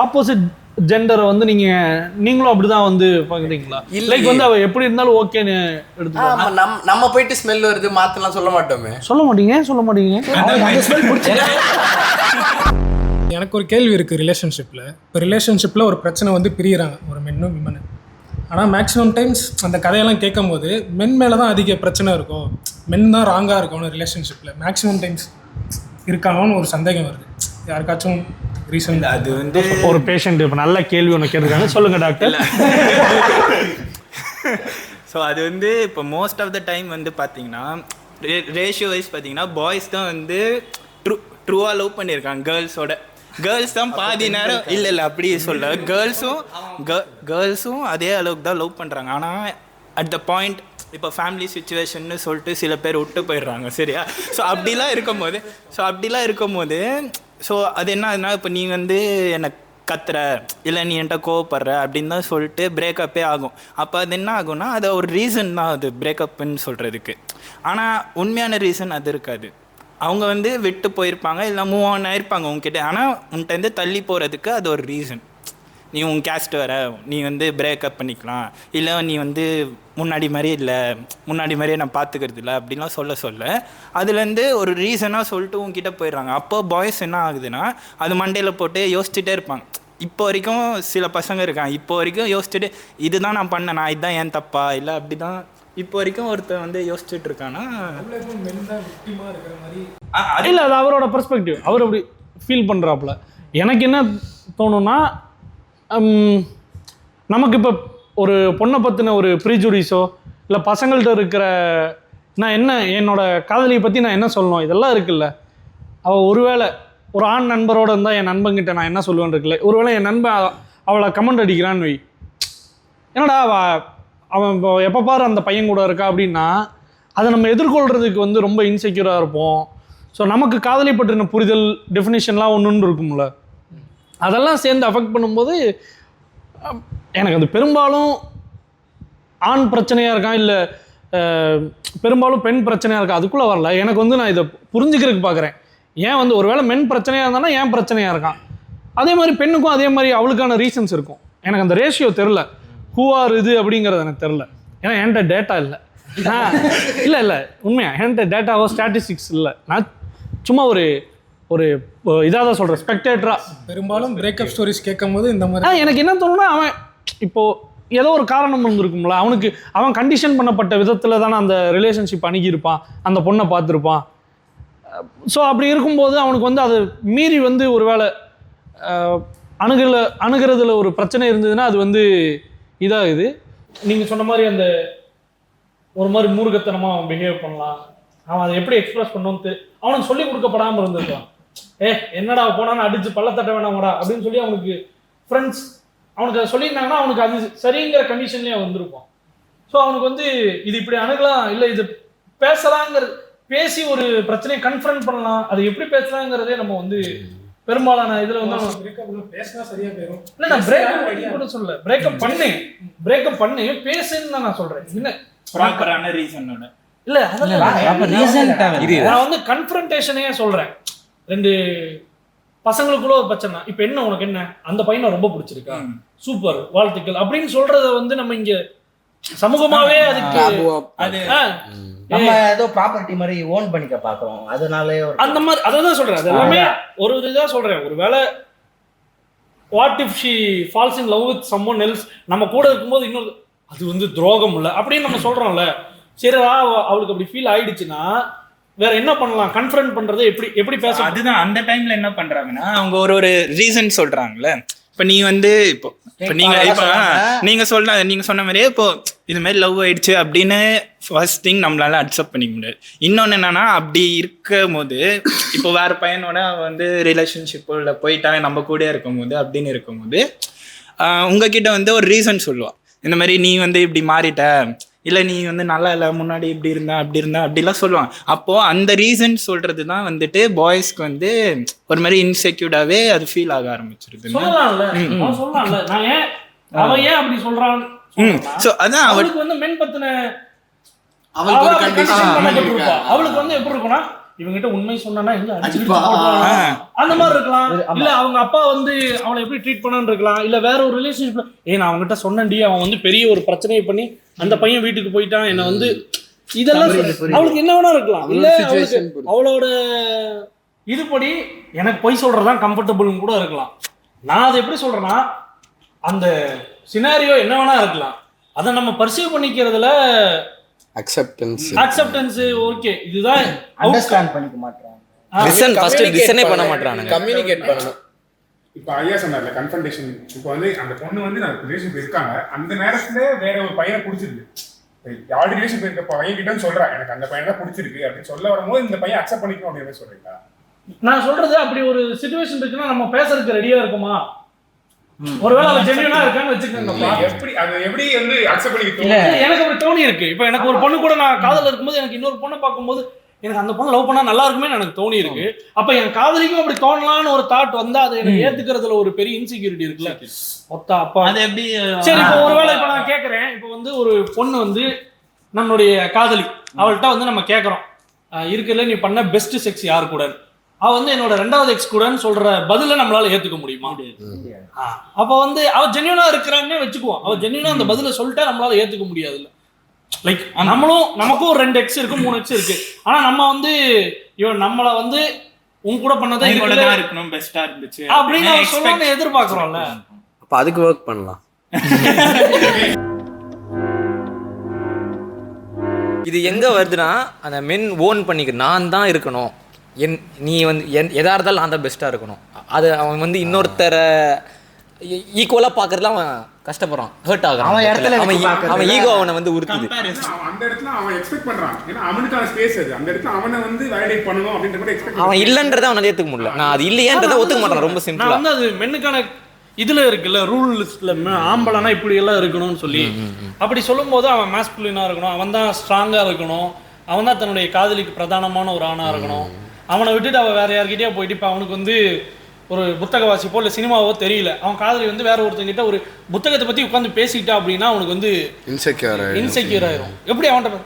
ஆப்போசிட் ஜெண்டரை வந்து நீங்களும் அப்படிதான் வந்து பார்க்குறீங்களா? லைக் வந்து அவள் எப்படி இருந்தாலும் ஓகேன்னு எடுத்து நம்ம போயிட்டு ஸ்மெல் வருது மாத்தலாம் சொல்ல மாட்டோமே. சொல்ல மாட்டீங்க. எனக்கு ஒரு கேள்வி இருக்குது ரிலேஷன்ஷிப்பில். இப்போ ரிலேஷன்ஷிப்பில் ஒரு பிரச்சனை வந்து பிரிகிறாங்க ஒரு மென்னும் விமனு. ஆனால் மேக்ஸிமம் டைம்ஸ் அந்த கதையெல்லாம் கேட்கும் போது மென் மேலே தான் அதிக பிரச்சனை இருக்கும், மென் தான் ராங்காக இருக்கணும் ரிலேஷன்ஷிப்பில் மேக்ஸிமம் டைம்ஸ் இருக்கானோன்னு ஒரு சந்தேகம் வருது. யாருக்காச்சும் ரீசன்? அது வந்து ஒரு பேஷண்ட் இப்போ நல்ல கேள்வி ஒன்று கேட்டிருக்காங்க, சொல்லுங்க டாக்டர். ஸோ அது வந்து இப்போ மோஸ்ட் ஆஃப் த டைம் வந்து பார்த்தீங்கன்னா ரேஷியோ வைஸ் பார்த்தீங்கன்னா பாய்ஸ் தான் வந்து ட்ரூவாக லவ் பண்ணியிருக்காங்க கேர்ள்ஸ் தான் பாதி நேரம் இல்லை அப்படி சொல்ல கேர்ள்ஸும் அதே அளவுக்கு தான் லவ் பண்ணுறாங்க. ஆனால் அட் த பாயிண்ட் இப்போ ஃபேமிலி சுச்சுவேஷன்னு சொல்லிட்டு சில பேர் விட்டு போயிடுறாங்க, சரியா? ஸோ அப்படிலாம் இருக்கும்போது ஸோ அது என்ன ஆகுதுன்னா, இப்போ நீ வந்து என்னை கத்துற இல்லை நீ என்கிட்ட கோவப்படுற அப்படின்னு தான் சொல்லிட்டு பிரேக்கப்பே ஆகும். அப்போ அது என்ன ஆகும்னா அது ஒரு ரீசன் தான் அது பிரேக்கப்புன்னு சொல்கிறதுக்கு. ஆனால் உண்மையான ரீசன் அது இருக்காது. அவங்க வந்து விட்டு போயிருப்பாங்க இல்லை மூவ் ஆன் ஆகிருப்பாங்க உங்ககிட்ட. ஆனால் உன்கிட்ட தள்ளி போகிறதுக்கு அது ஒரு ரீசன். நீ உன் கேஸ்ட் வர நீ வந்து பிரேக்கப் பண்ணிக்கலாம், இல்லை நீ வந்து முன்னாடி மாதிரியே நான் பார்த்துக்கிறது இல்லை அப்படின்லாம் சொல்ல அதுலேருந்து ஒரு ரீசனாக சொல்லிட்டு உங்ககிட்ட போயிடுறாங்க. அப்போ பாய்ஸ் என்ன ஆகுதுன்னா அது மண்டையில் போட்டு யோசிச்சுட்டே இருப்பாங்க. இப்போ வரைக்கும் சில பசங்க இருக்காங்க இப்போ வரைக்கும் யோசிச்சுட்டு இதுதான் நான் பண்ணேன், நான் இதுதான் ஏன் தப்பா இல்லை அப்படி தான் இப்போ வரைக்கும் ஒருத்தர் வந்து யோசிச்சுட்டு இருக்கான்னா இல்லை அது அவரோட பெர்ஸ்பெக்டிவ், அவர் அப்படி ஃபீல் பண்ணுறாப்புல. எனக்கு என்ன தோணுன்னா நமக்கு இப்போ ஒரு பொண்ணை பற்றின ஒரு ப்ரீஜுடிஸோ இல்லை பசங்கள்கிட்ட இருக்கிற நான் என்ன என்னோட காதலியை பற்றி நான் என்ன சொல்லணும் இதெல்லாம் இருக்குல்ல. அவள் ஒருவேளை ஒரு ஆண் நண்பரோடு இருந்தால் என் நண்பன்கிட்ட நான் என்ன சொல்லுவேன்னு இருக்குல்ல. ஒருவேளை என் நண்பன் அவளை கமெண்ட் அடிக்கிறான்னு வை, என்னடா அவன் இப்போ எப்போ பாரு அந்த பையன் கூட இருக்கா அப்படின்னா அதை நம்ம எதிர்கொள்கிறதுக்கு வந்து ரொம்ப இன்செக்யூராக இருப்போம். ஸோ நமக்கு காதலை பற்றின புரிதல் டெஃபினிஷன்லாம் ஒன்று இருக்கும்ல, அதெல்லாம் சேர்ந்து அஃபெக்ட் பண்ணும்போது எனக்கு அது பெரும்பாலும் ஆண் பிரச்சனையாக இருக்கான் இல்லை பெரும்பாலும் பெண் பிரச்சனையாக இருக்கா அதுக்குள்ளே வரல. எனக்கு வந்து நான் இதை புரிஞ்சுக்கிறதுக்கு பார்க்குறேன். ஏன் வந்து ஒரு வேளை மென் பிரச்சனையாக இருந்தானா ஏன் பிரச்சனையாக இருக்கான், அதே மாதிரி பெண்ணுக்கும் அதே மாதிரி அவளுக்கான ரீசன்ஸ் இருக்கும். எனக்கு அந்த ரேஷியோ தெரில, ஹூஆர் இது அப்படிங்கிறது எனக்கு தெரில. ஏன்னா என்கிட்ட டேட்டா இல்லை. இல்லை உண்மையாக என்கிட்ட டேட்டாவோ ஸ்டாட்டிஸ்டிக்ஸ் இல்லை. நான் சும்மா ஒரு இதாக தான் சொல்கிறேன், ஸ்பெக்டேட்டராக. பெரும்பாலும் பிரேக்கப் ஸ்டோரிஸ் கேட்கும் போது இந்த மாதிரி எனக்கு என்ன தோணுன்னா அவன் இப்போது ஏதோ ஒரு காரணம் இருந்திருக்கும்ல, அவன் கண்டிஷன் பண்ணப்பட்ட விதத்தில் தானே அந்த ரிலேஷன்ஷிப் அணுகியிருப்பான், அந்த பொண்ணை பார்த்துருப்பான். ஸோ அப்படி இருக்கும்போது அவனுக்கு வந்து அது மீறி வந்து ஒரு வேளை அணுகிறதுல ஒரு பிரச்சனை இருந்ததுன்னா அது வந்து இதாகுது. நீங்கள் சொன்ன மாதிரி அந்த ஒரு மாதிரி மூர்க்கத்தனமாக அவன் பிஹேவ் பண்ணலாம், அவன் அதை எப்படி எக்ஸ்பிரஸ் பண்ணணும்னு அவனுக்கு சொல்லிக் கொடுக்கப்படாமல் இருந்திருக்கான். என்னடா போனான்னு அடிச்சு பள்ளத்தட்ட வேணாமடா அப்படின்னு சொல்லி அவனுக்கு ஃப்ரெண்ட்ஸ் அவனுக்கு அதை சொல்லியிருந்தாங்கன்னா அவனுக்கு அது சரிங்கிற கண்டிஷன்லேயே வந்திருப்பான். ஸோ அவனுக்கு வந்து இது இப்படி அணுகலாம், இல்லை இது பேசலாங்கிறது, பேசி ஒரு பிரச்சனையை கன்ஃபரண்ட் பண்ணலாம், அது எப்படி பேசலாங்கிறதே நம்ம வந்து பெரும்பாலான இதுல வந்து பேசினா சரியா போயிடும். இல்லை நான் பிரேக்கப் கூட சொல்லல, பிரேக்கப் பண்ணு பேசுன்னு தான் நான் சொல்றேன். என்ன ப்ராப்பரான ரீசனோட இல்ல நான் வந்து கன்ஃபரண்டேஷனே சொல்றேன். 2 பசங்களுக்குள்ள ஒரு பிரச்சனை, இப்ப என்ன உனக்கு என்ன அந்த பையனை ரொம்ப பிடிச்சிருக்கா, சூப்பர் வாழ்த்துக்கள் அப்படின்னு சொல்றத வந்து நம்ம இங்க சமூகமாவே அதுக்கு நம்ம ஏதோ ப்ராப்பர்ட்டி மாதிரி ஓன் பண்ணிக்க பாக்குறோம். அதனாலே அந்த மாதிரி அதான் சொல்றேன். அது எல்லாமே ஒரு இதா சொல்றேன். ஒருவேளை what if she falls in love with someone else, நம்ம கூட இருக்கும்போது இன்னொரு அது வந்து துரோகம் இல்லை அப்படின்னு நம்ம சொல்றோம்ல. சரி அவளுக்கு அப்படி ஃபீல் ஆயிடுச்சுன்னா வேற என்ன பண்ணலாம்? கன்ஃபரண்ட் பண்றது எப்படி பேச? அதுதான் அந்த டைம்ல என்ன பண்றாங்கன்னா அவங்க ஒரு ரீசன் சொல்றாங்கல்ல. இப்போ நீ வந்து இப்போ நீங்க சொன்ன மாதிரியே இப்போ இது மாதிரி லவ் ஆயிடுச்சு அப்படின்னு ஃபர்ஸ்ட் திங் நம்மளால அக்செப்ட் பண்ணிக்க முடியாது. இன்னொன்று என்னன்னா அப்படி இருக்கும் போது இப்போ வேற பையனோட வந்து ரிலேஷன்ஷிப்பில் போயிட்டா நம்ம கூட இருக்கும் போது அப்படின்னு இருக்கும்போது உங்ககிட்ட வந்து ஒரு ரீசன் சொல்லுவாள். இந்த மாதிரி நீ வந்து இப்படி மாறிட்ட, இல்லை நீ வந்து நல்லா இல்லை, முன்னாடி இப்படி இருந்தா அப்படிலாம் சொல்லுவாங்க. அப்போது அந்த ரீசன் சொல்கிறது தான் வந்துட்டு பாய்ஸ்க்கு வந்து ஒரு மாதிரி இன்செக்யூர்டாகவே அது ஃபீல் ஆக ஆரம்பிச்சிருது. அவளுக்கு வந்து மென் பத்தின அவளுக்கு வந்து எப்படி இருக்கும்னா இவங்கிட்ட உண்மை சொன்னா எங்க அந்த மாதிரி இருக்கலாம். இல்ல அவங்க அப்பா வந்து அவளை எப்படி ட்ரீட் பண்ணான்னு இருக்கலாம். இல்ல வேற ஒரு ரிலேஷன்ஷிப்ல நான் அவங்ககிட்ட சொன்னேன்டி, அவன் வந்து பெரிய ஒரு பிரச்சனையை பண்ணி அந்த பையன் வீட்டுக்கு போயிட்டான், என்ன வந்து இதெல்லாம் அவளுக்கு என்ன வேணா இருக்கலாம். இல்ல அவளோட இதுபடி எனக்கு பொய் சொல்றதுதான் கம்ஃபர்டபுள்னு கூட இருக்கலாம். நான் அதை எப்படி சொல்றேன்னா அந்த சினாரியோ என்ன வேணா இருக்கலாம். அதை நம்ம பர்சீவ் பண்ணிக்கிறதுல அக்செப்டன்ஸ் ஓகே, இதுதான் அண்டர்ஸ்டாண்ட் பண்ணிக்க மாட்டறாங்க. லிசனே பண்ண மாட்டறாங்க, கம்யூனிகேட் பண்ணணும். இப்போ ஐயா சொன்னார்ல கன்ஃபரண்டேஷன். இப்போ வந்து அந்த பொண்ணு வந்து நான் ரிலேஷன்ஷிப் இருக்காங்க, அந்த நேரத்துல வேற ஒரு பையனை பிடிச்சிருக்கு, யார் ரிலேஷன்ஷிப் இருக்க பையன் கிட்ட சொல்றா எனக்கு அந்த பையன் தான் பிடிச்சிருக்கு அப்படின்னு சொல்ல வரும்போது இந்த பையன் அக்செப்ட் பண்ணிக்கணும் அப்படின்னு சொல்றீங்களா? நான் சொல்றது அப்படி ஒரு சிச்சுவேஷன் இருக்குன்னா நம்ம பேசுறதுக்கு ரெடியா இருக்குமா? ஒருவேளை அவ ஜென்யூனா இருக்கான்னு வெச்சுக்கங்க. எப்படி வந்து அக்செப்ட் பண்ணிக்க இல்ல எனக்கு ஒரு தோணி இருக்கு. இப்போ எனக்கு ஒரு பொண்ணு கூட நான் காதல இருக்கும்போது எனக்கு இன்னொரு பொண்ணை பார்க்கும்போது எனக்கு அந்த பொண்ணு லவ் பண்ணா நல்லா இருக்குமே எனக்கு தோணி இருக்கு. அப்ப என் காதலிக்கும் அப்படி தோணலான்னு ஒரு தாட் வந்தா அதை எனக்கு ஏத்துக்கிறதுல ஒரு பெரிய இன்செக்யூரிட்டி இருக்குல்ல. மொத்தம் அப்பா அது எப்படி சரி. இப்போ ஒருவேளை இப்போ நான் கேட்கறேன், இப்போ வந்து ஒரு பொண்ணு வந்து நம்மளுடைய காதலி, அவள்கிட்ட வந்து நம்ம கேட்கறோம் இருக்குல்ல நீ பண்ண பெஸ்ட் செக்ஸ் யாரு கூட, அவ வந்து என்னோட 2வது எக்ஸ் கூடன்னு சொல்ற பதில நம்மளால ஏத்துக்க முடியுமா? அப்ப வந்து அவ ஜென்யூனா இருக்கிறாங்கன்னு வச்சுக்குவோம். அவ ஜென்யூனா அந்த பதில சொல்லிட்டா நம்மளால ஏத்துக்க முடியாதுல்ல. லைக் நமக்கும் 2 எக்ஸ் இருக்கு, 3 எக்ஸ் இருக்கு. ஆனா நம்ம வந்து இவன் நம்மள வந்து உன் கூட பண்ணதா இருக்கணும், பெஸ்டா இருந்துச்சு அப்படின்னு சொல்லணும்னு எதிர்பார்க்கிறோம்ல. அப்ப அதுக்கு ஒர்க் பண்ணலாம். இது எங்க வருதுன்னா அந்த மென் ஓன் பண்ணிக்க நான் தான் இருக்கணும், நீ வந்து எதா இருந்தாலும் நான் தான் பெஸ்ட்டாக இருக்கணும். அது அவன் வந்து இன்னொருத்தரை ஈக்குவலாக பார்க்கறதுல அவன் கஷ்டப்படுறான், ஹர்ட் ஆகுறான். அவன் ஈகோ அவனை வந்து உறுத்துது. அந்த இடத்துல அவன் எக்ஸ்பெக்ட் பண்றான், ஏன்னா அவனுக்கான ஸ்பேஸ் அது. அந்த இடத்துல அவனை வந்து வேலிடேட் பண்ணணும் அப்படின்றத எக்ஸ்பெக்ட் அவன் இல்லன்றதை அவனை ஏற்றுக்க முடியல. நான் அது இல்லையன்றதை ஒத்துக்க மாட்டான். ரொம்ப சிம்பிளா வந்து அது மென்னுக்கான இதுல இருக்குல்ல ரூல் லிஸ்ட்ல ஆம்பளனா இப்படி எல்லாம் இருக்கணும்னு சொல்லி அப்படி சொல்லும் போது அவன் மாஸ்குலினா இருக்கணும், அவன் தான் ஸ்ட்ராங்கா இருக்கணும், அவன் தான் தன்னுடைய காதலிக்கு பிரதானமான ஒரு ஆணா இருக்கணும். அவனை விட்டுட்டு அவன் வேற யார்கிட்டயே போயிட்டு இப்போ அவனுக்கு வந்து ஒரு புத்தக வாசிப்போ இல்லை சினிமாவோ தெரியல, அவன் காதலி வந்து வேற ஒருத்தங்கிட்ட ஒரு புத்தகத்தை பத்தி உட்காந்து பேசிக்கிட்டா அப்படின்னா அவனுக்கு வந்து இன்செக்யூர் ஆயிரும். எப்படி அவன்கிட்ட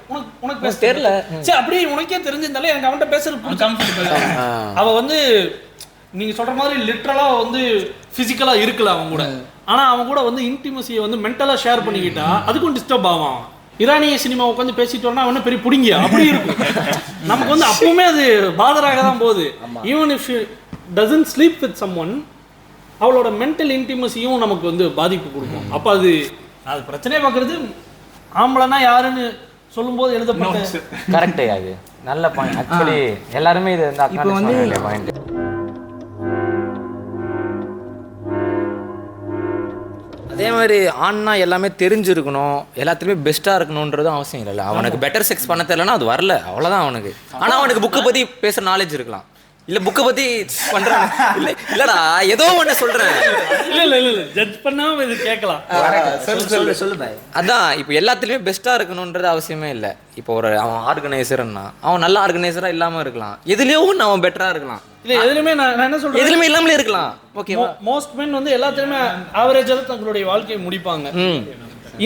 உனக்கு பேச தெரியல, சரி அப்படியே உனக்கே தெரிஞ்சிருந்தாலே எனக்கு அவன்கிட்ட பேசுறது கம்ஃபர்டபிள். அவ வந்து நீங்க சொல்ற மாதிரி லிட்டரலா வந்து பிசிக்கலா இருக்கல அவன் கூட, ஆனா அவன் கூட வந்து இன்டிமசியை வந்து மென்டலா ஷேர் பண்ணிக்கிட்டா அதுக்கும் டிஸ்டர்ப் ஆவான். ஈரானிய சினிமா உட்காந்து பேசிட்டு வரனா அவன பெரிய புடிங்கியா அப்படி இருக்கும். நமக்கு வந்து அப்பவுமே அது பாதராக தான் போகுது. Even if doesn't sleep with someone, அவளோட மென்டல் இன்டிமசியும் நமக்கு வந்து பாதிப்பு கொடுக்கும். அப்போ அது பிரச்சனையே பார்க்கறது ஆம்பளைனா யாருன்னு சொல்லும்போது எழுதப்பட்ட கரெக்ட். அது நல்ல பாயிண்ட் ஆக்சுவலி. எல்லாருமே இது இப்போ வந்து பாயிண்ட். அதே மாதிரி ஆண்னா எல்லாமே தெரிஞ்சிருக்கணும், எல்லாத்துலேயுமே பெஸ்ட்டாக இருக்கணுன்றதும் அவசியம் இல்லைல்ல. அவனுக்கு பெட்டர் செக்ஸ் பண்ண தெரியலன்னா அது வரல, அவ்வளோதான் அவனுக்கு. ஆனால் அவனுக்கு புக்கை பற்றி பேசுகிற நாலேஜ் இருக்கலாம். இல்ல புக்கை பத்தி பண்றேன் இல்லடா ஏதோ ஒண்ணு சொல்றேன். இல்ல ஜட்ஜ் பண்ணாம இது கேட்கலாம். சொல்லு. அதான் இப்போ எல்லாத்துலயுமே பெஸ்டா இருக்கணும்ன்றது அவசியமே இல்லை. இப்போ அவன் ஆர்கனைசர்னா அவன் நல்ல ஆர்கனைசரா இல்லாம இருக்கலாம், எதுலயோ ஒன்று அவன் பெட்டரா இருக்கலாம். இல்ல எதுலயுமே நான் என்ன சொல்றேன், எதுலயுமே இல்லாமலே இருக்கலாம். ஓகேவா? மோஸ்ட் மென் வந்து எல்லாத்துலயுமே ஆவரேஜா தான் தங்களுடைய வாழ்க்கையை முடிப்பாங்க.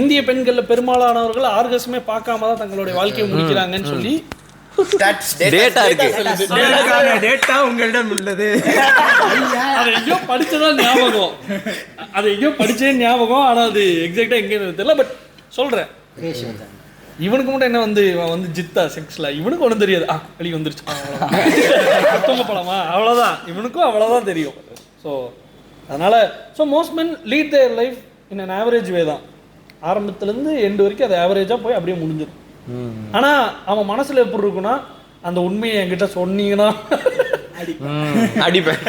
இந்திய பெண்கள்ல பெரும்பாலானவர்கள் ஆர்கஸ்மே பார்க்காம தான் தங்களுடைய வாழ்க்கையை முடிக்கிறாங்கன்னு சொல்லி டேட்டா இருக்கு. டேட்டா உங்களிடம் உள்ளது. அதை எங்கேயோ படிச்சதான் ஞாபகம், அதை எங்கேயோ படிச்சே ஞாபகம். ஆனா அது எக்ஸாக்டா எங்கேன்னு தெரியல. பட் சொல்றேன், இவனுக்கு மட்டும் என்ன வந்து இவன் வந்து ஜித்தா செக்ஸ்ல இவனுக்கு ஒன்றும் தெரியாது. வெளியே வந்துருச்சு தூங்க படமா அவ்வளோதான், இவனுக்கும் அவ்வளோதான் தெரியும். ஸோ அதனால most men lead their life in an average way தான். ஆரம்பத்துலேருந்து எண்டு வரைக்கும் அது ஆவரேஜாக போய் அப்படியே முடிஞ்சிடும். ஆனால் அவன் மனசில் எப்படி இருக்குன்னா, அந்த உண்மையை என்கிட்ட சொன்னீங்கன்னா அடிப்பேன்.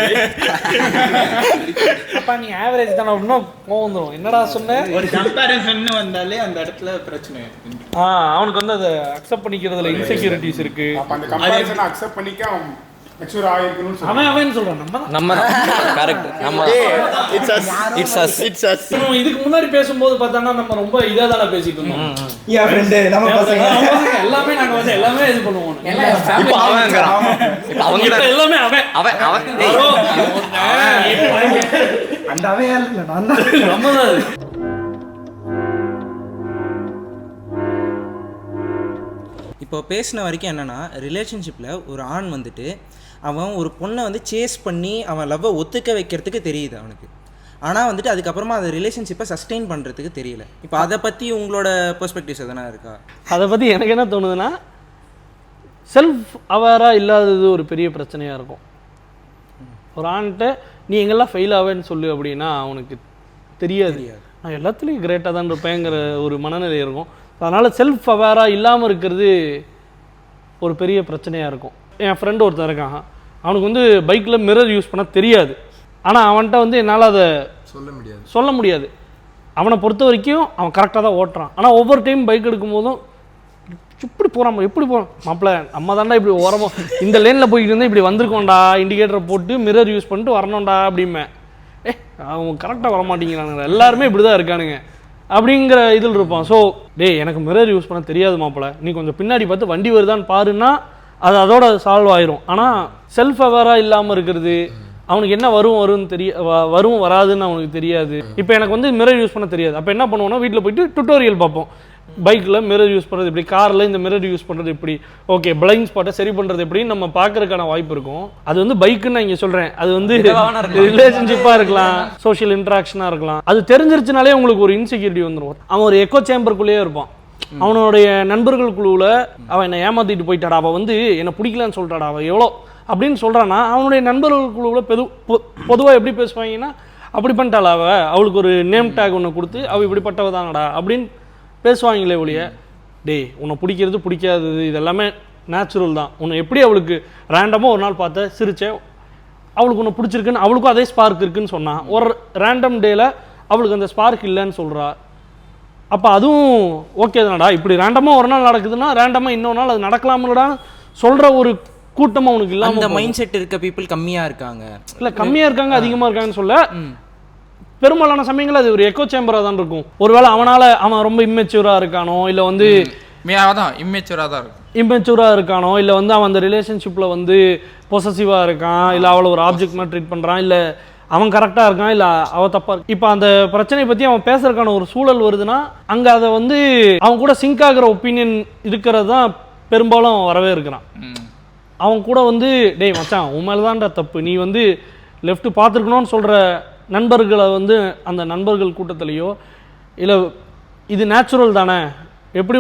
அப்பா நீ ஆவரேஜ் தானே அப்படின்னா கோவம் வந்துடும். என்னடா சொன்னேன், ஒரு கம்பேரிசன் வந்தாலே அந்த இடத்துல பிரச்சனை. அவனுக்கு வந்து அதை அக்செப்ட் பண்ணிக்கிறதுல இன்செக்யூரிட்டிஸ் இருக்கு. அப்ப அந்த கம்பேரிசனை அக்செப்ட் பண்ணிக்க அவன் மெச்சூர் ஆயிருக்கணும்னு சொல்றான். அவன் சொல்றான் நம்ம கரெக்ட். நம்ம இதுக்கு முன்னாடி பேசும்போது பார்த்தாங்கன்னா நம்ம ரொம்ப இதா தானே பேசிட்டு இருந்தோம். என் ஃப்ரெண்ட் நம்ம பசங்க எல்லாமே நாங்க வந்து எல்லாமே இது பண்ணுவோம். இப்போ அவன்ங்கறான். இப்போ அவங்க எல்லாமே அவன் அந்த அவையா இல்ல நான் தான் நம்ம தான். இப்போ பேசின வரைக்கும் என்னென்னா, ரிலேஷன்ஷிப்பில் ஒரு ஆண் வந்துட்டு அவன் ஒரு பொண்ணை வந்து சேஸ் பண்ணி அவன் லவ்வை ஒத்துக்க வைக்கிறதுக்கு தெரியுது அவனுக்கு. ஆனால் வந்துட்டு அதுக்கப்புறமா அந்த ரிலேஷன்ஷிப்பை சஸ்டெயின் பண்ணுறதுக்கு தெரியல. இப்போ அதை பற்றி உங்களோட பெர்ஸ்பெக்டிவ்ஸ் எதனா இருக்கா? அதை பற்றி எனக்கு என்ன தோணுதுன்னா, செல்ஃப் அவேராக இல்லாதது ஒரு பெரிய பிரச்சனையாக இருக்கும். ஒரு ஆண்கிட்ட நீ எங்கெல்லாம் ஃபெயில் ஆவேன்னு சொல்லு அப்படின்னா அவனுக்கு தெரியாது, நான் எல்லாத்துலேயும் கிரேட்டாக தான் இருப்பேங்கிற ஒரு மனநிலை இருக்கும். அதனால் செல்ஃப் அவேராக இல்லாமல் இருக்கிறது ஒரு பெரிய பிரச்சனையாக இருக்கும். என் ஃப்ரெண்டு ஒருத்தன் இருக்கான், அவனுக்கு வந்து பைக்கில் மிரர் யூஸ் பண்ண தெரியாது. ஆனால் அவன்கிட்ட வந்து என்னால் அதை சொல்ல முடியாது. அவனை பொறுத்த வரைக்கும் அவன் கரெக்டாக தான் ஓட்டுறான். ஆனால் ஒவ்வொரு டைம் பைக் எடுக்கும் போதும் இப்படி போகிறான், எப்படி போகிறான் மாப்பிள்ள, நம்ம தாண்டா இப்படி ஓரமாக இந்த லேனில் போய்கிட்டு இருந்தால் இப்படி வந்திருக்கோண்டா, இண்டிகேட்டரை போட்டு மிரர் யூஸ் பண்ணிட்டு வரணும்டா அப்படிமே. அவன் கரெக்டாக வரமாட்டேங்கிறானுங்க, எல்லாருமே இப்படி தான் இருக்கானுங்க அப்படிங்கிற இதில் இருப்பான். ஸோ எனக்கு மிரர் யூஸ் பண்ண தெரியாது மாப்பிள்ள, நீ கொஞ்சம் பின்னாடி பார்த்து வண்டி வருதான்னு பாருன்னா அது அதோட சால்வ் ஆயிரும். ஆனால் செல்ஃப் அவேராக இல்லாமல் இருக்கிறது, அவனுக்கு என்ன வரும் வராதுன்னு அவனுக்கு தெரியாது. இப்போ எனக்கு வந்து மிரர் யூஸ் பண்ண தெரியாது. அப்போ என்ன பண்ணுவோம்னா, வீட்டில் போயிட்டு டுட்டோரியல் பார்ப்போம். பைக்கில் மிரர் யூஸ் பண்ணுறது எப்படி, காரில் இந்த மிரர் யூஸ் பண்ணுறது எப்படி, ஓகே பிளைண்ட் ஸ்பாட்டை சரி பண்ணுறது எப்படின்னு நம்ம பார்க்கறதுக்கான வாய்ப்பு இருக்கும். அது வந்து பைக்குன்னு நான் இங்கே சொல்கிறேன், அது வந்து ரிலேஷன்ஷிப்பாக இருக்கலாம், சோஷியல் இன்ட்ராக்ஷனாக இருக்கலாம். அது தெரிஞ்சிருச்சுனாலே உங்களுக்கு ஒரு இன்செக்யூரிட்டி வந்துடும். அவன் ஒரு எக்கோ சேம்பருக்குள்ளேயே இருப்பான். அவனுடைய நண்பர்கள் குழுவில் அவன் என்னை ஏமாற்றிட்டு போயிட்டாடா, அவள் வந்து என்னை பிடிக்கலன்னு சொல்லிட்டாடா, அவள் எவ்வளோ அப்படின்னு சொல்கிறான்னா, அவனுடைய நண்பர்கள் குழுவில் பொதுவாக எப்படி பேசுவாங்கன்னா, அப்படி பண்ணிட்டாளா அவளுக்கு ஒரு நேம் டேக் ஒன்று கொடுத்து அவள் இப்படிப்பட்டவ தானடா அப்படின்னு பேசுவாங்களே ஒழிய, உன்னை பிடிக்கிறது பிடிக்காதது இது எல்லாமே நேச்சுரல் தான். உன்னை எப்படி அவளுக்கு ரேண்டமாக ஒரு நாள் பார்த்த சிரிச்சேன், அவளுக்கு ஒன்று பிடிச்சிருக்குன்னு அவளுக்கும் அதே ஸ்பார்க் இருக்குன்னு சொன்னான். ஒரு ரேண்டம் டேல அவளுக்கு அந்த ஸ்பார்க் இல்லைன்னு சொல்கிறா. அப்போ அதுவும் ஓகே தானடா, இப்படி ரேண்டமாக ஒரு நாள் நடக்குதுன்னா ரேண்டமாக இன்னொரு நாள் அது நடக்கலாம்லடா சொல்கிற ஒரு கூட்டம் அவனுக்கு இல்லாமல், அந்த மைண்ட் செட் இருக்க பீப்புள் கம்மியாக இருக்காங்க. இல்லை கம்மியாக இருக்காங்க, அதிகமாக இருக்காங்கன்னு சொல்ல, பெரும்பாலான சமயங்கள் அது ஒரு எக்கோ சேம்பராக தான் இருக்கும். ஒருவேளை அவன் ரொம்ப இம்மெச்சூராக இருக்கானோ, இல்லை வந்து இம்மெச்சூராக இருக்கானோ, இல்லை வந்து அவன் அந்த ரிலேஷன்ஷிப்பில் வந்து பொசசிவாக இருக்கான், இல்லை அவளை ஒரு ஆப்ஜெக்ட் மாதிரி ட்ரீட் பண்ணுறான், இல்லை அவன் கரெக்டாக இருக்கான், இல்லை அவள் தப்பாக இருக்கு. இப்போ அந்த பிரச்சனையை பற்றி அவன் பேசுறதுக்கான ஒரு சூழல் வருதுன்னா, அங்கே அதை வந்து அவன் கூட சிங்க் ஆகிற ஒப்பீனியன் இருக்கிறது தான் பெரும்பாலும் வரவே இருக்கிறான். அவன் கூட வந்து மச்சான் உன் மேலே தான்டா தப்பு, நீ வந்து லெஃப்ட் பார்த்துருக்கணும்னு சொல்கிற நண்பர்களை வந்து அந்த நண்பர்கள் கூட்டத்திலையோ, இல்லை இது நேச்சுரல் தானே, எப்படி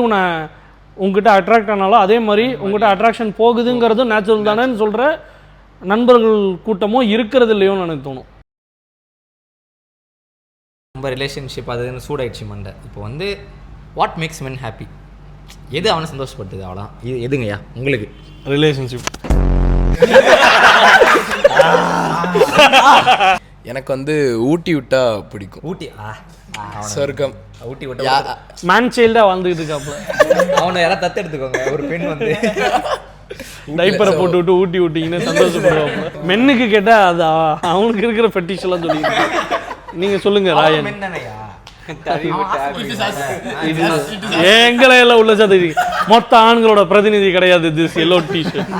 உங்ககிட்ட அட்ராக்ட் ஆனாலும் அதே மாதிரி உங்ககிட்ட அட்ராக்ஷன் போகுதுங்கிறதும் நேச்சுரல் தானேன்னு சொல்கிற நண்பர்கள் கூட்டமும் இருக்கிறது இல்லையோன்னு எனக்கு தோணும். நம்ம ரிலேஷன்ஷிப் அது சூடாயிடுச்சு மண்டை. இப்போ வந்து வாட் மேக்ஸ் மென் ஹாப்பி, எது அவனை சந்தோஷப்படுத்துது அவ்வளோதான். இது எதுங்கய்யா உங்களுக்கு? ரிலேஷன்ஷிப். எனக்கு வந்து ஊட்டி விட்டா பிடிக்கும். ஊட்டி சொர்க்கம். ஊட்டி விட்டா மேன் சைல்டாக வாழ்ந்துக்கிட்டு இருக்காப்புல. அவனை யாராவது தத்து எடுத்துக்கோங்க, ஒரு பெண் வந்து டைப்பரை போட்டு விட்டு ஊட்டி விட்டீங்கன்னா சந்தோஷப்படுவாங்க. மென்னுக்கு கேட்டால் அது அவனுக்கு இருக்கிற ஃபெட்டிஷ் எல்லாம் சொல்லிடுங்க. நீங்கள் சொல்லுங்கள் ராயன். எங்களை எல்லாம் உள்ள சதி மொத்த ஆண்களோட பிரதிநிதி கிடையாது திஸ் எல்லோ டிஷர்ட்.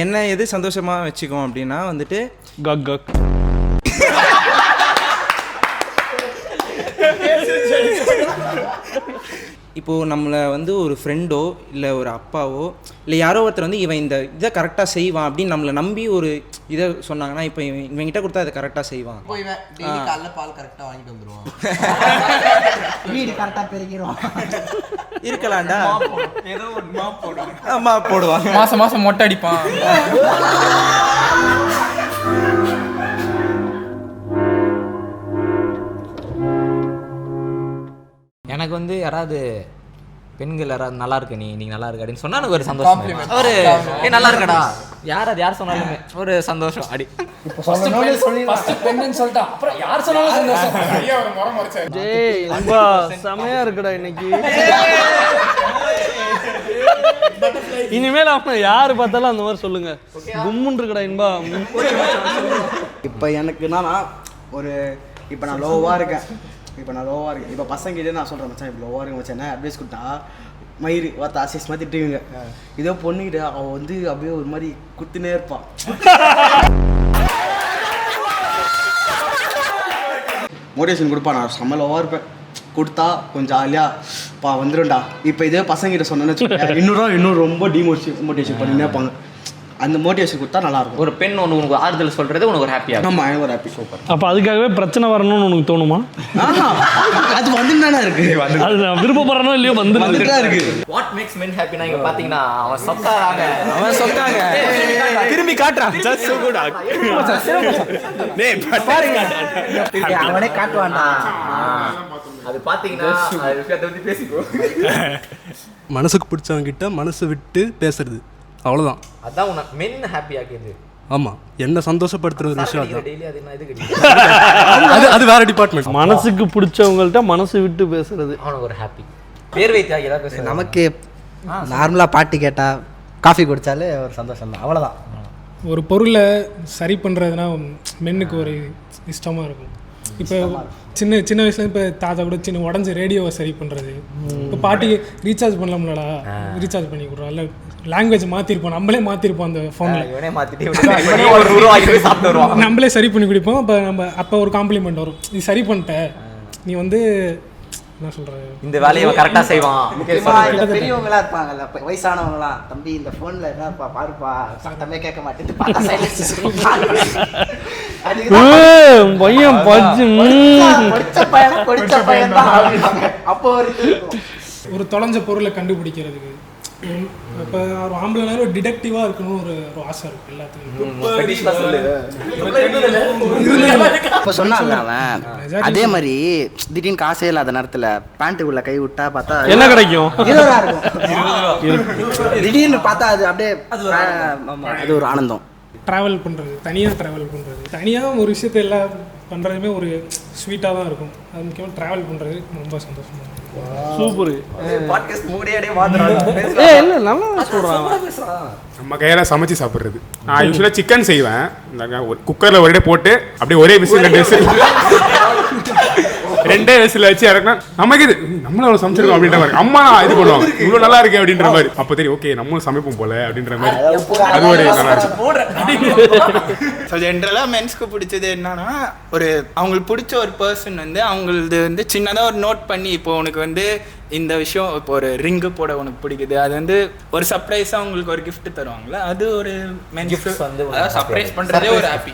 என்ன எது சந்தோஷமாக வச்சுக்கோம் அப்படின்னா வந்துட்டு கக் கக். இப்போது நம்மளை வந்து ஒரு ஃப்ரெண்டோ இல்லை ஒரு அப்பாவோ இல்லை யாரோ ஒருத்தர் வந்து இவன் இந்த இதை கரெக்டாக செய்வான் அப்படின்னு நம்மளை நம்பி ஒரு இதை சொன்னாங்கன்னா இப்போ இவங்கிட்ட கொடுத்தா இதை கரெக்டாக செய்வான். காலைல பால் கரெக்டாக வாங்கிட்டு வந்துடுவான். வீடு கரெக்டாக பெருக்கிறோம் இருக்கலாம்டா. ஏதோ ஒரு மாப் போடுவான். மாப் போடுவான். மாதம் மாதம் மொட்டை அடிப்பான். எனக்கு வந்து யாராவது பெண்கள் யாராவது நல்லா இருக்கு நீங்க நல்லா இருக்கு அப்படின்னு சொன்னா எனக்கு ஒரு சந்தோஷம். ஒரு நல்லா இருக்கடா யார் சொன்னாலுமே ஒரு சந்தோஷம். அடி பெண்ணுன்னு சொல்லிட்டா அப்புறம் யார் சொன்னாலும் சந்தோஷம். ஜெய் இன்பா செமையா இருக்குடா இன்னைக்கு. இனிமேல் அவன் யாரு பார்த்தாலும் அந்த மாதிரி சொல்லுங்க. கும்முன்னு இருக்குடா இன்பா. இப்போ எனக்கு என்னன்னா ஒரு இப்போ நான் லோவாக இருக்கேன். இப்போ பசங்கிட்டே நான் சொல்கிறேன் மச்சான் இப்போ லோவாக இருக்க மச்சான் அட்வைஸ் கொடுத்தா மயிறு வார்த்தை ஆசிஸ் மாதிரி திட்டுவீங்க. இதோ பொண்ணுக்கிட்ட அவள் வந்து அப்படியே ஒரு மாதிரி குத்துனே இருப்பான். மோட்டிவேஷன் கொடுப்பான். நான் செம்ம லோவாக இருப்பேன். கொடுத்தா கொஞ்சம் ஜாலியாக வந்துடும்டா. இப்போ இதே பசங்கிட்ட சொன்னேன்னு இன்னும் ரொம்ப மோட்டிவேஷன் பண்ணினே இருப்பாங்க. அந்த மோட்டிவேஷன் கொடுத்தா நல்லாயிருக்கும். ஒரு பெண் ஒன்று உனக்கு ஆறுதல் சொல்கிறது உனக்கு ஒரு ஹாப்பியாக. ஆமாம் எனக்கு ஒரு ஹாப்பி. சூப்பர். அப்போ அதுக்காகவே பிரச்சனை வரணும்னு உனக்கு தோணுமா? அது வந்துட்டு தானே இருக்கு. அது நான் விருப்பப்படுறனோ இல்லையோ வந்துட்டு தான் இருக்கு. வாட் மேக்ஸ் மென் ஹாப்பினா இங்கே பார்த்தீங்கன்னா அவன் சொக்காங்க திரும்பி காட்டுறான். அவனே காட்டுவான்டா. அது பார்த்தீங்கன்னா அதை பற்றி பேசிக்கோ. மனசுக்கு பிடிச்சவங்கிட்ட மனசு விட்டு பேசுறது அவ்வளோதான். அதான் உனக்கு மென் ஹாப்பி ஆக்கியது. ஆமாம், என்ன சந்தோஷப்படுத்துற ஒரு விஷயம் டெய்லி அது என்ன இது அது வேற டிபார்ட்மெண்ட். மனசுக்கு பிடிச்சவங்கள்ட்ட மனசு விட்டு பேசுறது அவனுக்கு ஒரு ஹாப்பி. பேர் வைத்தா ஏதாவது பேசுறது. நமக்கு நார்மலாக பாட்டு கேட்டால் காஃபி குடித்தாலே ஒரு சந்தோஷம் தான். அவ்வளோதான். ஒரு பொருளை சரி பண்ணுறதுனா மென்னுக்கு ஒரு இஷ்டமாக இருக்கும். இப்போ சின்ன வயசுல இப்போ தாத்தா கூட சின்ன உடஞ்சி ரேடியோவை சரி பண்ணுறது. இப்போ பாட்டிக்கு ரீசார்ஜ் பண்ணலாம்லடா, ரீசார்ஜ் பண்ணி கொடுறோம். இல்லை லாங்குவேஜ் மாற்றிருப்போம், நம்மளே மாற்றிருப்போம் அந்த ஃபோனில், நம்மளே சரி பண்ணி கொடுப்போம். அப்போ ஒரு காம்ப்ளிமெண்ட் வரும், நீ சரி பண்ணிட்ட, நீ வந்து என்ன சொல்கிறது இந்த வேலையை கரெக்டாக செய்வான். பெரியவங்களா இருப்பாங்கல்ல, வயசானவங்களாம், தம்பி இந்த ஃபோனில் என்னப்பா பாருப்பா சத்தமே கேட்க மாட்டேன் அப்போ ஒரு தொலைஞ்ச பொருளை கண்டுபிடிக்கிறதுக்கு. இப்போ ஒரு ஆம்பளை நேரம் டிடெக்டிவாக இருக்கணும்னு ஒரு ஆசை இருக்குது எல்லாத்துக்கும். இப்போ சொன்னாங்க அவன் அதே மாதிரி திடீர்னு காசே இல்லாத நேரத்தில் பேண்ட்டுக்குள்ள கை விட்டா பார்த்தா என்ன கிடைக்கும்? திடீர்னு பார்த்தா அது அப்படியே அது ஒரு ஆனந்தம். ட்ராவல் பண்ணுறது, தனியாக ட்ராவல் பண்ணுறது, தனியாக ஒரு விஷயத்தை எல்லாம் பண்ணுறதுமே ஒரு ஸ்வீட்டாக தான் இருக்கும். அது முக்கியமாக ட்ராவல் பண்ணுறது ரொம்ப சந்தோஷமாக இருக்கும். சூப்பர். நம்ம கையால சமைச்சு சாப்பிட்றது. நான் யூஸ்வலாக சிக்கன் செய்வேன். ஒரு குக்கரில் ஒரே போட்டு அப்படியே ஒரே விசில் 2 விசில் 2 விசில் வச்சு இறக்குனா நமக்கு இது நம்மளும் அவ்வளோ சமைச்சிருக்கோம் அப்படின்ற மாதிரி. அம்மா இது பண்ணுவாங்க, இவ்வளோ நல்லா இருக்கு அப்படின்ற மாதிரி. அப்போ தெரியும் ஓகே நம்மளும் சமைப்போம் போல அப்படின்ற மாதிரி. அது ஒரு நல்லா இருக்கும். ஸோ ஜென்ரலாக மென்ஸ்க்கு பிடிச்சது என்னன்னா, ஒரு அவங்களுக்கு பிடிச்ச ஒரு பர்சன் வந்து அவங்களது வந்து சின்னதாக ஒரு நோட் பண்ணி, இப்போ உனக்கு வந்து இந்த விஷயம், இப்போ ஒரு ரிங்கு போட உனக்கு பிடிக்குது, அது வந்து ஒரு சர்ப்ரைஸாக உங்களுக்கு ஒரு கிஃப்ட் தருவாங்கல்ல, அது ஒரு மென்ஸ் வந்து சர்ப்ரைஸ் பண்ணுறதே ஒரு ஹாப்பி.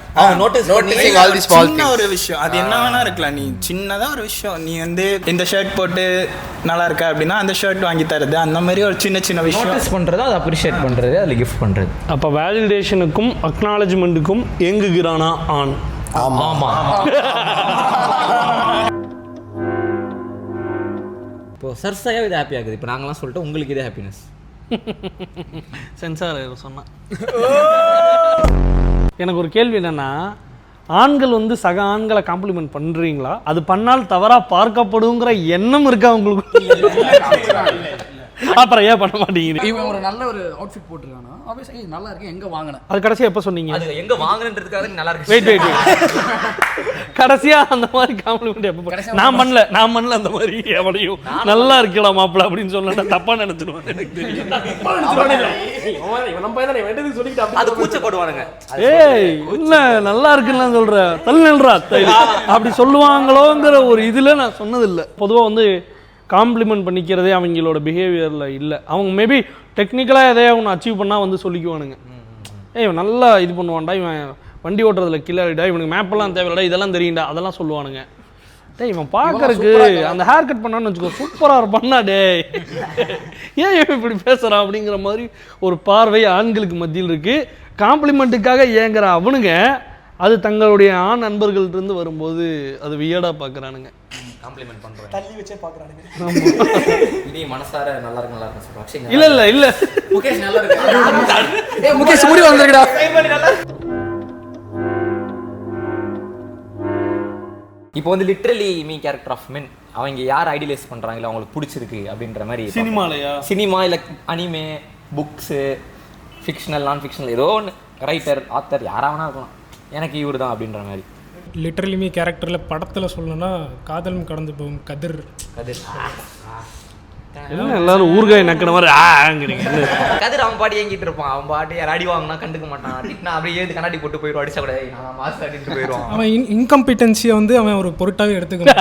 சின்ன ஒரு விஷயம், அது என்ன வேணா இருக்கலாம். நீ சின்னதாக ஒரு விஷயம், நீ வந்து இந்த ஷர்ட் போட்டு நல்லா இருக்கா அப்படின்னா அந்த ஷர்ட் வாங்கி தருது, அந்த மாதிரி ஒரு சின்ன சின்ன விஷயம் பண்ணுறது, அதை அப்ரிஷியேட் பண்ணுறது, அதில் கிஃப்ட் பண்ணுறது. அப்போ வேலிடேஷனுக்கும் அக்னாலஜ்மெண்ட்டுக்கும் ஏங்குகிறானா ஆண்? ஆமாம். இப்போ சர்ஸாக இது ஹாப்பி ஆகுது. இப்போ நாங்களாம் சொல்லிட்டு உங்களுக்கு இதே ஹாப்பினஸ். சென்சார் சொன்னா. எனக்கு ஒரு கேள்வி என்னன்னா, ஆண்கள் வந்து சக ஆண்களை காம்ப்ளிமெண்ட் பண்ணுறீங்களா? அது பண்ணால் தவறாக பார்க்கப்படுங்கிற எண்ணம் இருக்கா உங்களுக்கு? அப்புறம் ஏன் பண்ண மாட்டேங்குது? இவன் ஒரு நல்ல ஒரு அவுட்ஃபிட் போட்டிருக்கானா ஆப்வியஸா இது நல்லா இருக்கு, எங்க வாங்கினேன்? அது கடைசியா எப்போ சொன்னீங்க? அது எங்க வாங்குறதுக்காக நல்லா இருக்கு. வெயிட் கடைசியா அந்த மாதிரி காம்ப்ளிமெண்ட் எப்போ? நான் பண்ணல அந்த மாதிரி எவனையும் நல்லா இருக்கலாம் மாப்பிள்ள அப்படின்னு சொன்னா தப்பா நினைச்சிடுவான். எனக்கு தெரியும். அது கூச்சப்படுவானுங்க. ஏய் இல்ல நல்லா இருக்குன்னு சொல்ற தள்ளுறா அப்படி சொல்லுவாங்களோங்கிற ஒரு இதுல நான் சொன்னதில்லை. பொதுவாக வந்து காம்ப்ளிமெண்ட் பண்ணிக்கிறதே அவங்களோட பிஹேவியரில் இல்லை. அவங்க மேபி டெக்னிக்கலாக எதையா ஒன்று அச்சீவ் பண்ணால் வந்து சொல்லிக்குவானுங்க. இவன் நல்லா இது பண்ணுவான்டா, இவன் வண்டி ஓட்டுறதுல கில்லாடிடா, இவனுக்கு மேப்பெல்லாம் தேவையில்லடா, இதெல்லாம் தெரியும்டா, அதெல்லாம் சொல்லுவானுங்க. இவன் பார்க்கறதுக்கு அந்த ஹேர் கட் பண்ணான்னு வச்சுக்கோ சூப்பராக இருப்பான்னா டே ஏன் இவன் இப்படி பேசுகிறான் அப்படிங்கிற மாதிரி ஒரு பார்வை ஆண்களுக்கு மத்தியில் இருக்குது. காம்ப்ளிமெண்ட்டுக்காக ஏங்குற அவனுங்க அது தங்களுடைய ஆண் நண்பர்கள்ட்ட வரும்போது அது வியர்டாக பார்க்குறானுங்க. காம்ப்ளிமெண்ட் பண்றேன். தள்ளி வச்சே பார்க்கறானுங்க. நீ மனசார நல்லா இருக்கு சொல்றா. இல்ல முகேஷ் நல்லா இருக்கு. ஏய் முகேஷ் முடி வந்திருக்குடா. இப்போ வந்து literally me character of men அவங்க யார் ஐடியலைஸ் பண்றாங்களோ அவங்களுக்கு பிடிச்சிருக்கு அப்படின்ற மாதிரி. சினிமா இல்லை அனிமே புக்ஸு ஃபிக்ஷனல் நான் ஃபிக்ஷனல் ஏதோ ஒன்று ரைட்டர் ஆத்தர் யாராவனா இருக்கலாம், எனக்கு இவர் தான் அப்படின்ற மாதிரி. லிட்டரலியுமே கேரக்டரில் படத்தில் சொல்லணும்னா காதலும் கடந்து போகும் கதிர். என்ன எல்லாரும் ஊர்காய் நக்கின மாதிரி ஆங்கிறீங்க. கதிர் அவன் பாட்டி ஏங்கிட்டு இருப்பான். அவன் பாட்டி யார் அடி வாங்கினா கண்டுக்க மாட்டான். திட்டினா அப்படியே ஏது கண்ணாடி போட்டு போயிடுவான். அடிச்சா கூட நான் மாசம் அடிட்டு போயிடுவான். அவன் இன்கம்பிட்டன்சியை வந்து அவன் ஒரு பொருட்டாகவே எடுத்துக்க.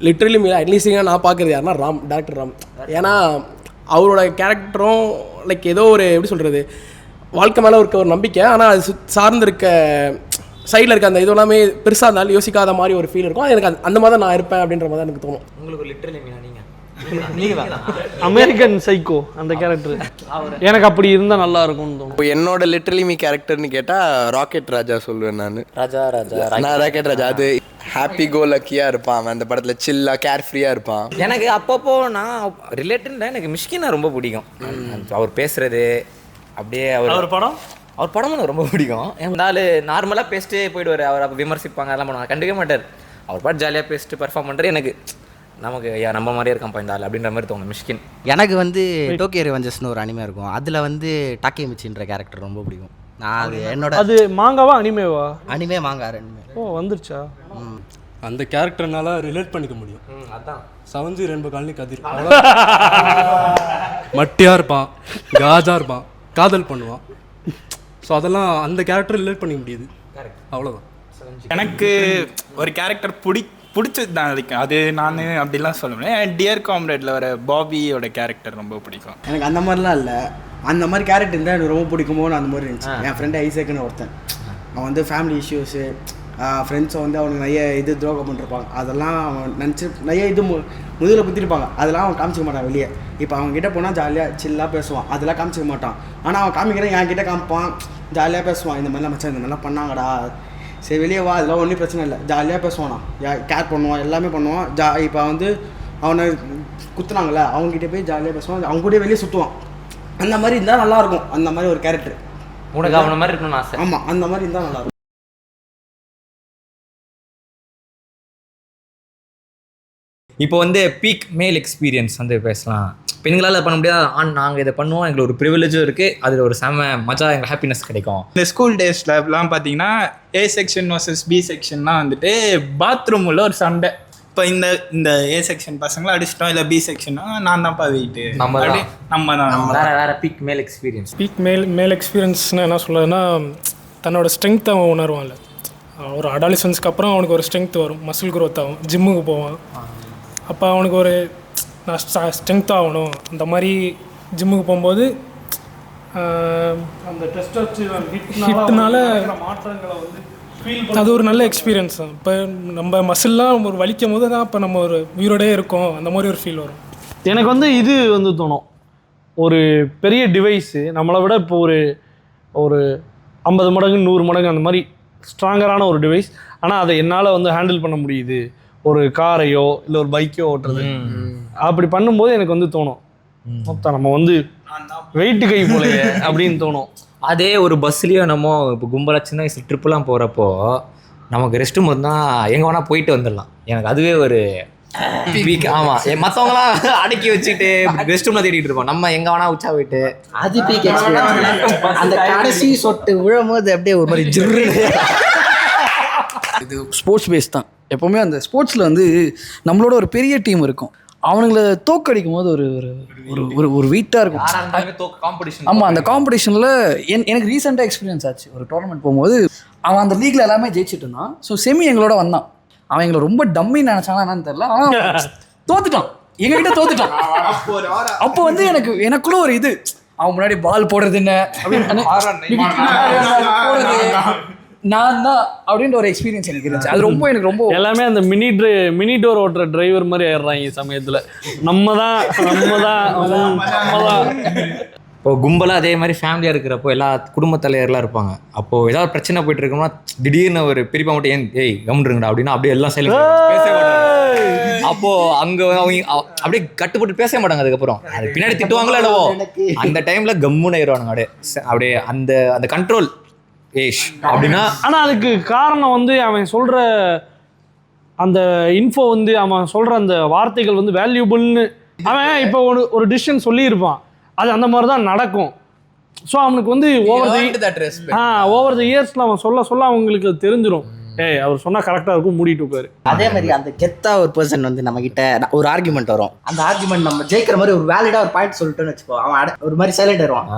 லிட்டரலி அட்லீஸ்டிங்காக நான் பார்க்குறது யாருன்னா ராம், டாக்டர் ராம். ஏன்னா அவரோட கேரக்டரும் லைக் ஏதோ ஒரு எப்படி சொல்கிறது வாழ்க்கை மேலே இருக்க ஒரு நம்பிக்கை, ஆனால் அது சார்ந்து இருக்க சைடில் இருக்க அந்த இது எல்லாமே பெருசாக இருந்தாலும் யோசிக்காத மாதிரி ஒரு ஃபீல் இருக்கும். எனக்கு அந்த மாதிரி தான் நான் இருப்பேன் அப்படின்ற மாதிரி தான் எனக்கு தோணும். உங்களுக்கு லிட்டரலி மீனா நீங்கள் அமெரிக்கன் சைக்கோ அந்த கேரக்டர் எனக்கு அப்படி இருந்தால் நல்லா இருக்கும்னு தோணும். இப்போ என்னோட லிட்டரலி மீ கேரக்டர்னு கேட்டால் ராக்கெட் ராஜா சொல்லுவேன் நான். நான் ராக்கெட் ராஜா. அது ஹாப்பி கோ லக்கியாக இருப்பான் அவன் அந்த படத்தில், சில்லாக கேர் ஃப்ரீயாக இருப்பான். எனக்கு அப்பப்போ நான் ரிலேட்டடாக எனக்கு மிஷ்கினை ரொம்ப பிடிக்கும். அவர் பேசுறது அப்படியே அவர் படமும் எனக்கு ரொம்ப பிடிக்கும். என்னால நார்மலாக பேசிட்டே போயிடுவார். அவர் அப்போ விமர்சிப்பாங்க அதெல்லாம் பண்ணுவாங்க, கண்டுக்க மாட்டார். அவர் பாட்டு ஜாலியாக பேசிட்டு பெர்ஃபார்ம் பண்ணுறது எனக்கு நமக்கு நம்ம மாதிரியே இருக்கான் பையன் அப்படின்ற மாதிரி தோணும். மிஷ்கின் எனக்கு வந்து டோக்கியோ ரிவெஞ்சர்ஸ்னு ஒரு அனிமே இருக்கும், அதில் வந்து டாக்கேமிச்சின்ற கேரக்டர் ரொம்ப பிடிக்கும். நான் அது என்னோட அது மாங்காவா அனிமேவா? அனிமே மாங்கா ரெண்டுமே. ஓ வந்துருச்சா? அந்த கேரக்டர்னால ரிலேட் பண்ணிக்க முடியும். அதான் சவஞ்சி ரெண்டு காலனி கதிர் மட்டியாக இருப்பான், காஜா இருப்பான், காதல் பண்ணுவான். ஸோ அதெல்லாம் அந்த கேரக்டர் ரிலேட் பண்ணிக்க முடியுது. அவ்வளோதான். எனக்கு ஒரு கேரக்டர் பிடிச்சது தான் இருக்கும், அது நான் அப்படிலாம் சொல்ல முடியாது. டியர் காம்ரேடில் வர பாபியோட கேரக்டர் ரொம்ப பிடிக்கும். எனக்கு அந்த மாதிரிலாம் இல்லை, அந்த மாதிரி கேரக்டர் இருந்தால் எனக்கு ரொம்ப பிடிக்குமோன்னு அந்த மாதிரி இருந்துச்சு. என் ஃப்ரெண்டு ஐசேக்குன்னு ஒருத்தன், அவன் வந்து ஃபேமிலி இஷ்யூஸு ஃப்ரெண்ட்ஸை வந்து அவனுக்கு நிறைய இது துரோகம் பண்ணிருப்பாங்க, அதெல்லாம் அவன் நினச்சி நிறைய இது முதுகில் குத்திருப்பாங்க, அதெல்லாம் அவன் காமிச்சிக்க மாட்டான் வெளியே. இப்போ அவன்கிட்ட போனால் ஜாலியாக சில்லாக பேசுவான், அதெல்லாம் காமிச்சிக்க மாட்டான். ஆனால் அவன் காமிக்கிறேன் என்கிட்ட காமிப்பான், ஜாலியாக பேசுவான். இந்த மாதிரிலாம் மச்சான் இந்த மாதிரிலாம் பண்ணாங்கடா, சரி வெளியே வா, அதெல்லாம் ஒன்றும் பிரச்சனை இல்லை, ஜாலியாக பேசுவானா, கேர் பண்ணுவான், எல்லாமே பண்ணுவான். இப்போ வந்து அவனை குத்துனாங்களே அவங்ககிட்ட போய் ஜாலியாக பேசுவான், அவங்க கூட வெளியே சுற்றுவான். அந்த மாதிரி இருந்தால் நல்லாயிருக்கும். அந்த மாதிரி ஒரு கேரக்டர் உனக்கு அவன மாதிரி இருக்கணும்னு ஆசை. ஆமாம், அந்த மாதிரி இருந்தால் நல்லாயிருக்கும். இப்போ வந்து பீக் மேல் எக்ஸ்பீரியன்ஸ் வந்து பேசலாம். பெண்களால் பண்ண முடியாது, நாங்கள் இதை பண்ணுவோம், எங்களுக்கு ஒரு ப்ரிவிலேஜும் இருக்குது, அதில் ஒரு செம மஜா, எங்களுக்கு ஹாப்பினஸ் கிடைக்கும். இந்த ஸ்கூல் டேஸ்லலாம் பார்த்தீங்கன்னா ஏ செக்ஷன் வர்சஸ் பி செக்ஷன்லாம் வந்துட்டு பாத்ரூம் உள்ள ஒரு சண்டை. இப்போ இந்த ஏ செக்ஷன் பசங்களை அடிச்சிட்டோம், இல்லை பி செக்ஷனா நான் தான்ப்பா வெயிட்டு, நம்ம தான். வேற பீக் மேல் எக்ஸ்பீரியன்ஸ். பீக் மேல் எக்ஸ்பீரியன்ஸ்னால் என்ன சொல்கிறதுன்னா, தன்னோட ஸ்ட்ரென்த் அவன் உணர்வான்ல. ஒரு அடாலிசன்ஸ்க்கு அப்புறம் அவனுக்கு ஒரு ஸ்ட்ரென்த் வரும், மசில் க்ரோத் ஆகும், ஜிம்முக்கு போவான். அப்போ அவனுக்கு ஒரு நான் ஸ்ட்ரென்த் ஆகணும், அந்த மாதிரி ஜிம்முக்கு போகும்போது அந்த டெஸ்டோஸ்டெரான் ஹிட்னால மாற்றங்களை வந்து அது ஒரு நல்ல எக்ஸ்பீரியன்ஸ் தான். இப்போ நம்ம மசில்லாம் ஒரு வலிக்கும் போது தான் இப்போ நம்ம ஒரு உயிரோடே இருக்கோம், அந்த மாதிரி ஒரு ஃபீல் வரும். எனக்கு வந்து இது வந்து தோணும், ஒரு பெரிய டிவைஸு நம்மளை விட இப்போ ஒரு 50 மடங்கு 100 மடங்கு அந்த மாதிரி ஸ்ட்ராங்கரான ஒரு டிவைஸ், ஆனால் அதை என்னால் வந்து ஹேண்டில் பண்ண முடியுது, ஒரு காரையோ இல்லை ஒரு பைக்கோ ஓட்டுறது. அப்படி பண்ணும்போது எனக்கு வந்து தோணும், மொத்தம் நம்ம வந்து வெயிட்டு கை போலையே அப்படின்னு தோணும். அதே ஒரு பஸ்லேயோ நம்ம இப்போ கும்பலாக சின்ன வயசு ட்ரிப்புலாம் போகிறப்போ நமக்கு ரெஸ்ட் ரூம் தான் எங்கே வேணால் போயிட்டு வந்துடலாம். எனக்கு அதுவே ஒரு வீக். ஆமா, மற்றவங்களாம் அடக்கி வச்சுட்டு ரெஸ்ட் ரூம்ல தேடிட்டு இருப்போம், நம்ம எங்க வேணா உச்சா போயிட்டு. அது பீக் எக்ஸ்பீரியன்ஸ். அந்த கடைசி சொட்டு விழும்போது அப்படியே ஒரு மாதிரி ஜிர்ரு. இது ஸ்போர்ட்ஸ் பேஸ் தான். எப்போவுமே அந்த ஸ்போர்ட்ஸில் வந்து நம்மளோட ஒரு பெரிய டீம் இருக்கும், அவனுங்களை தோக்கடிக்கும் போது ஒரு ஒரு ஒரு ஒரு வெயிட்டாக இருக்கும். காம்படிஷன். ஆமாம், அந்த காம்படிஷனில் எனக்கு ரீசெண்டாக எக்ஸ்பீரியன்ஸ் ஆச்சு. ஒரு டோர்னமெண்ட் போகும்போது அவன் அந்த லீக்ல எல்லாமே ஜெயிச்சுட்டு இருந்தான். ஸோ செமி எங்களோட வந்தான். அவன் எங்களை ரொம்ப டம்மின்னு நினச்சானா என்னன்னு தெரியல, ஆனால் தோத்துட்டான், எங்ககிட்ட தோத்துட்டான். அப்போ வந்து எனக்குள்ள ஒரு இது, அவன் முன்னாடி பால் போடுறது என்ன நான் தான் அப்படின்ற ஒரு எக்ஸ்பீரியன்ஸ் எனக்கு இருந்துச்சு. அது எனக்கு ரொம்ப எல்லாமே அந்த மினி டோர் ஓட்டுற டிரைவர் மாதிரி ஆயிடுறாங்க சமயத்தில். நம்ம தான் இப்போ கும்பலாக அதே மாதிரி ஃபேமிலியாக இருக்கிறப்போ எல்லா குடும்ப தலைவர்களாக இருப்பாங்க. அப்போது ஏதாவது பிரச்சனை போயிட்டு இருக்கோம்னா திடீர்னு ஒரு பெரியப்பா மட்டும் ஏய் கம்முன்றுங்கடா அப்படின்னா அப்படியே எல்லாம் சைலண்ட். அப்போது அங்கே அவங்க அப்படியே கட்டுப்பட்டு பேச மாட்டாங்க. அதுக்கப்புறம் அது பின்னாடி திட்டுவாங்களோ என்னவோ, அந்த டைமில் கம்முன்னு ஆயிடுவானுங்க. அப்படியே அந்த அந்த கண்ட்ரோல் அப்படின்னா. ஆனால் அதுக்கு காரணம் வந்து அவன் சொல்கிற அந்த இன்ஃபோ வந்து, அவன் சொல்கிற அந்த வார்த்தைகள் வந்து வேல்யூபிள்னு. அவன் இப்போ ஒரு டிசிஷன் சொல்லியிருப்பான், அது அந்த மாதிரி தான் நடக்கும். ஸோ அவனுக்கு வந்து ஓவர் த இயர்ஸில் அவன் சொல்ல அவங்களுக்கு தெரிஞ்சிடும், அவர் சொன்னால் கரெக்டாக இருக்கும், மூடிட்டு இருப்பாரு. அதே மாதிரி அந்த கெத்தா ஒரு பர்சன் வந்து நம்ம கிட்ட ஒரு ஆர்குமெண்ட் வரும், அந்த ஆர்குமெண்ட் நம்ம ஜெயிக்கிற மாதிரி ஒரு வேலிடா ஒரு பாயிண்ட் சொல்லிட்டோன்னு வச்சுக்கோ, அவன் ஒரு மாதிரி சைலண்ட் ஆயிடுவான்.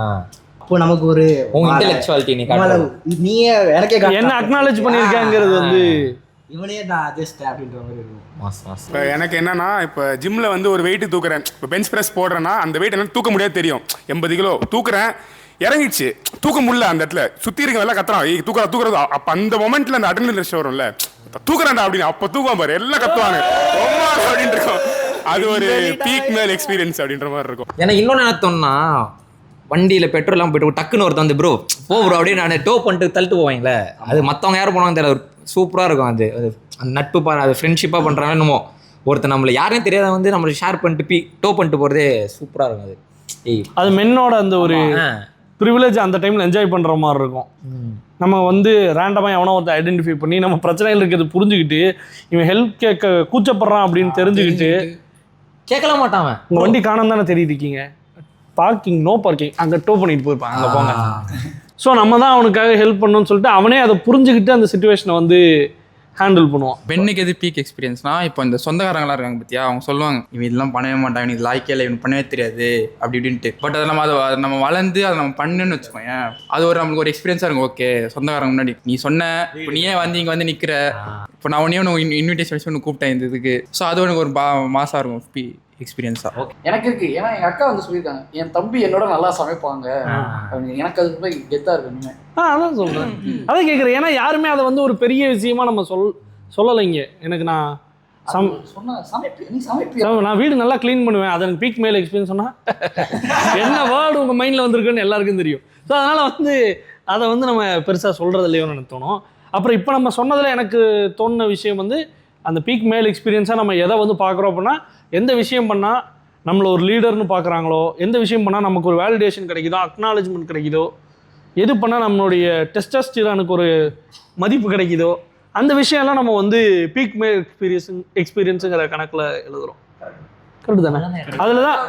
அப்போ நமக்கு ஒரு இன்டெலெக்சுவாலிட்டி நீயே எனக்கே என்ன அக்னாலேஜ் பண்ணியிருக்காங்கிறது வந்து இவனே நான் ஜஸ்ட் அப்படின்ற மாதிரி இருக்கும். இப்போ எனக்கு என்னன்னா, இப்போ ஜிம்மில் வந்து ஒரு வெயிட்டு தூக்குறேன், இப்போ பெஞ்ச் ப்ரெஸ் போடுறேன்னா அந்த வெயிட் என்ன தூக்க முடியாது தெரியும். 80 கிலோ தூக்குறேன், இறங்கிடுச்சு, தூக்க முடியல. அந்த இடத்துல சுற்றி இருக்க எல்லாம் கத்துறான், தூக்குறது. அப்போ அந்த மொமெண்ட்டில் அந்த அட்ரினல் ரஷ் வரும்ல, தூக்குறேன்டா அப்படின்னு, அப்போ தூக்குவான் பாரு, எல்லாம் கத்துவாங்க அப்படின்னு இருக்கும். அது ஒரு பீக் மேல் எக்ஸ்பீரியன்ஸ் அப்படின்ற மாதிரி இருக்கும். ஏன்னா இன்னொன்று என்ன தோணுன்னா, வண்டியில் பெட்ரோல்லாம் போய்ட்டு டக்குன்னு ஒருத்தன் வந்து ப்ரோ அப்படியே நான் டோ பண்ணிட்டு தள்ளிட்டு போவாங்களே, அது மற்றவங்க யாரும் போனாங்க தெரியல, சூப்பராக இருக்கும். அது அந்த நட்பு அது ஃப்ரெண்ட்ஷிப்பாக பண்ணுறாங்க என்னமோ, ஒருத்தர் நம்மளை யாரையும் தெரியாத வந்து நம்மளை ஷேர் பண்ணிட்டு டோ பண்ணிட்டு போகிறதே சூப்பராக இருக்கும். அது மென்னோட அந்த ஒரு ப்ரிவிலேஜ் அந்த டைமில் என்ஜாய் பண்ணுற மாதிரி இருக்கும். நம்ம வந்து ரேண்டமாக எவனோ ஒருத்தர் ஐடென்டிஃபை பண்ணி நம்ம பிரச்சனைகள் இருக்கிறது புரிஞ்சுக்கிட்டு, இவன் ஹெல்ப் கேட்க கூச்சப்படுறான் அப்படின்னு தெரிஞ்சுக்கிட்டு கேட்கலாம் மாட்டான். உங்கள் வண்டி காணாம தானே தெரியுது இருக்கீங்க, பார்க்கிங் நோ பார்க்கிங், அங்கே டோ பண்ணிட்டு போயிருப்பான், அங்கே போங்க. ஸோ நம்ம தான் அவனுக்காக ஹெல்ப் பண்ணணும்னு சொல்லிட்டு அவனே அதை புரிஞ்சுக்கிட்டு அந்த சுச்சுவேஷனை வந்து ஹேண்டில் பண்ணுவான். பெண்ணுக்கு எது பீக் எக்ஸ்பீரியன்ஸ்னா, இப்போ இந்த சொந்தக்காரங்களாம் இருக்காங்க பத்தியா, அவங்க சொல்லுவாங்க இவன் இதெல்லாம் பண்ணவே மாட்டான், இவனுக்கு லாய்க்கே இல்லை, இவனுக்கு பண்ணவே தெரியாது அப்படி இப்படின்ட்டு. பட் அதை நம்ம வளர்ந்து அதை நம்ம பண்ணுன்னு வச்சுக்கோங்க, அது நம்மளுக்கு ஒரு எக்ஸ்பீரியன்ஸாக இருக்கும். ஓகே, சொந்தக்காரங்க முன்னாடி நீ சொன்ன, இப்போ நீயே வந்து இங்கே வந்து நிற்கிற, இப்போ நான் உடனே இன்விடேஷன் வச்சு ஒன்று கூப்பிட்டேன் இந்த இதுக்கு. ஸோ அது உனக்கு ஒரு மாசாக இருக்கும் எக்ஸ்பீரியன்ஸா. எனக்கு இருக்கு, ஏன்னா எங்க அக்கா வந்து சொல்லியிருக்காங்க என் தம்பி என்னோட நல்லா சமைப்பாங்க, எனக்கு அது ரொம்ப கெத்தா இருக்கு. அதான் சொல்றேன், அதான் கேட்குறேன். ஏன்னா யாருமே அதை வந்து ஒரு பெரிய விஷயமா நம்ம சொல்லலைங்க. எனக்கு நான் வீடு நல்லா க்ளீன் பண்ணுவேன், அது எனக்கு பீக் மேல் எக்ஸ்பீரியன்ஸ் சொன்னா என்ன வேர்டு உங்க மைண்ட்ல வந்திருக்குன்னு எல்லாருக்கும் தெரியும். ஸோ அதனால வந்து அதை வந்து நம்ம பெருசா சொல்றது இல்லையோன்னு எனக்கு தோணும். அப்புறம் இப்போ நம்ம சொன்னதுல எனக்கு தோணுன விஷயம் வந்து, அந்த பீக் மேல் எக்ஸ்பீரியன்ஸாக நம்ம எதை வந்து பார்க்குறோம் அப்படின்னா, எந்த விஷயம் பண்ணால் நம்மளை ஒரு லீடர்னு பார்க்குறாங்களோ, எந்த விஷயம் பண்ணால் நமக்கு ஒரு வேலிடேஷன் கிடைக்குதோ, அக்னாலஜ்மெண்ட் கிடைக்குதோ, எது பண்ணால் நம்மளுடைய டெஸ்டோஸ்டிரானுக்கு ஒரு மதிப்பு கிடைக்குதோ, அந்த விஷயம்லாம் நம்ம வந்து பீக் மேல் எக்ஸ்பீரியன்ஸுங்கிற கணக்கில் எழுதுகிறோம். கரெக்டு தானே? அதில் தான்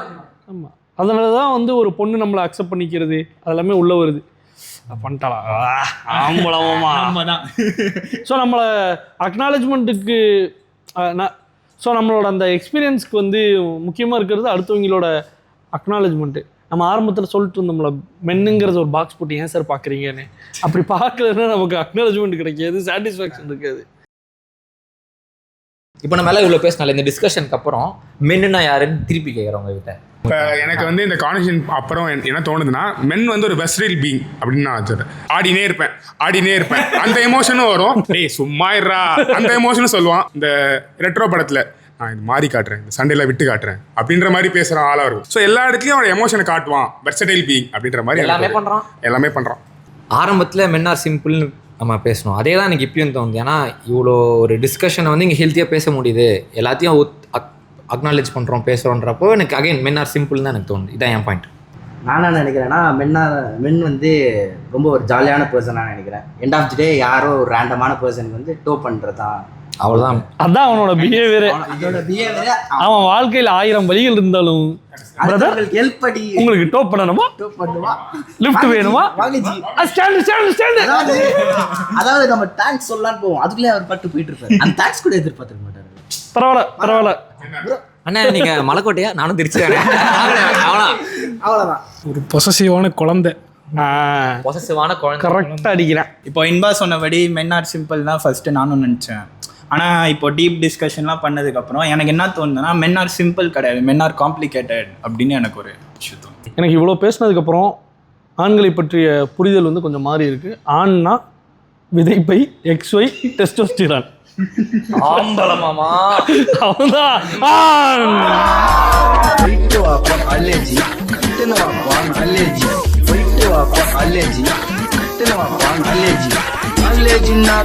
ஆமாம், அதனால தான் வந்து ஒரு பொண்ணு நம்மளை அக்செப்ட் பண்ணிக்கிறது அதெல்லாமே உள்ளே வருது. பண்ணிட்டாளா ஆம்பளமா. ஸோ நம்மளை அக்னாலஜ்மெண்ட்டுக்கு ஸோ நம்மளோட அந்த எக்ஸ்பீரியன்ஸ்க்கு வந்து முக்கியமாக இருக்கிறது அடுத்தவங்களோட அக்னாலஜ்மெண்ட்டு. நம்ம ஆரம்பத்தில் சொல்லிட்டு இருந்தோம்ல, மென்னுங்கிறது ஒரு பாக்ஸ் போட்டு ஏன் சார் பார்க்குறீங்கன்னு. அப்படி பார்க்கலன்னா நமக்கு அக்னாலஜ்மெண்ட் கிடைக்காது, சாட்டிஸ்ஃபேக்ஷன் இருக்காது. இப்போ நம்ம மேலே இவ்வளோ பேசினால இந்த டிஸ்கஷனுக்கு அப்புறம் மென்னுன்னா யாருன்னு திருப்பி கேட்குறவங்க கிட்ட. இப்போ எனக்கு வந்து இந்த கான்வர்சேஷன் அப்புறம் என்ன தோணுதுன்னா, மென் வந்து ஒரு வெஸ்ட்ரல் பீயிங் அப்படின்னு நான் வச்சுருக்கேன். ஆடினே இருப்பேன் அந்த எமோஷனும் வரும், சும்மா இருறா அந்த எமோஷனும் சொல்லுவான். இந்த ரெட்ரோ படத்தில் நான் இது மாறி காட்டுறேன், இந்த சண்டையில விட்டு காட்டுறேன் அப்படின்ற மாதிரி பேசுகிற ஆளாக இருக்கும். ஸோ எல்லா இடத்துலையும் அவனோட எமோஷனை காட்டுவான், வெர்சடைல் பீயிங் அப்படின்ற மாதிரி எல்லாமே பண்ணுறான். ஆரம்பத்தில் மென் ஆர் சிம்பிள்னு நம்ம பேசணும், அதே தான் எனக்கு இப்பயும் தோணுது. ஏன்னா இவ்வளோ ஒரு டிஸ்கஷனை வந்து இங்கே ஹெல்த்தியாக பேச முடியுது, எல்லாத்தையும் அக்னாலேஜ் பண்ணுறோம் பேசுகிறோன்றப்போ எனக்கு அகைன் மென் ஆர் சிம்பிள் தான் எனக்கு தோணுது. இதான் என் பாயிண்ட். நான் என்ன நினைக்கிறேன்னா, மென் வந்து ரொம்ப ஒரு ஜாலியான பர்சனாக நினைக்கிறேன். எண்ட் ஆஃப் தி டே யாரோ ஒரு ரேண்டமான பர்சனுக்கு வந்து டோ பண்ணுறது தான் அவ்வளோதான். அதான் அவனோட பிஹேவியரே. அவன் வாழ்க்கையில் 1000 வழிகள் இருந்தாலும் பிரதர் ஹெல்ப் பண்ணி உங்களுக்கு டோப் பண்ணணுமா, லிஃப்ட் வேணுமா, ஸ்டாண்ட் ஸ்டாண்ட் ஸ்டாண்ட். அதாவது நம்ம தேங்க்ஸ் சொல்லலான்னு போவோம், அதுக்குள்ளே அவர் பட்டு போயிட்டு இருப்பாரு. அந்த தேங்க்ஸ் கூட எதிர்பார்த்துக்க மாட்டாரு. பரவாயில்ல பரவாயில்ல. அண்ணா நீங்க மலைக்கோட்டையா, நானும் திருச்சி. அவ்வளோதான். ஒரு பொசசிவான குழந்தை. பொசசிவான குழந்தை. கரெக்டாக அடிக்கிறேன். இப்போ இன்பா சொன்னபடி மென் ஆர் சிம்பிள் தான் ஃபர்ஸ்ட் நானும் நினச்சேன். ஆனால் இப்போ டீப் டிஸ்கஷன்லாம் பண்ணதுக்கப்புறம் எனக்கு என்ன தோணுதுன்னா மென் ஆர் சிம்பிள் கிடையாது, மென் ஆர் காம்ப்ளிகேட்டட் அப்படின்னு எனக்கு ஒரு விஷயம் தோணும். எனக்கு இவ்வளோ பேசினதுக்கப்புறம் ஆண்களை பற்றிய புரிதல் வந்து கொஞ்சம் மாறி இருக்கு. ஆண்னா விதைப்பை, XY, டெஸ்டோஸ்டிரான். ஆம்பளமாமா அவன்தான் ஆண். போயிட்டு வாப்போம் அலேஜி, கிட்டுன்னு வாப்போம் அலேஜி. போயிட்டு வாப்போம் அலேஜி, கிட்டுன்னு வாப்போம் அலேஜி. அலேஜின்னா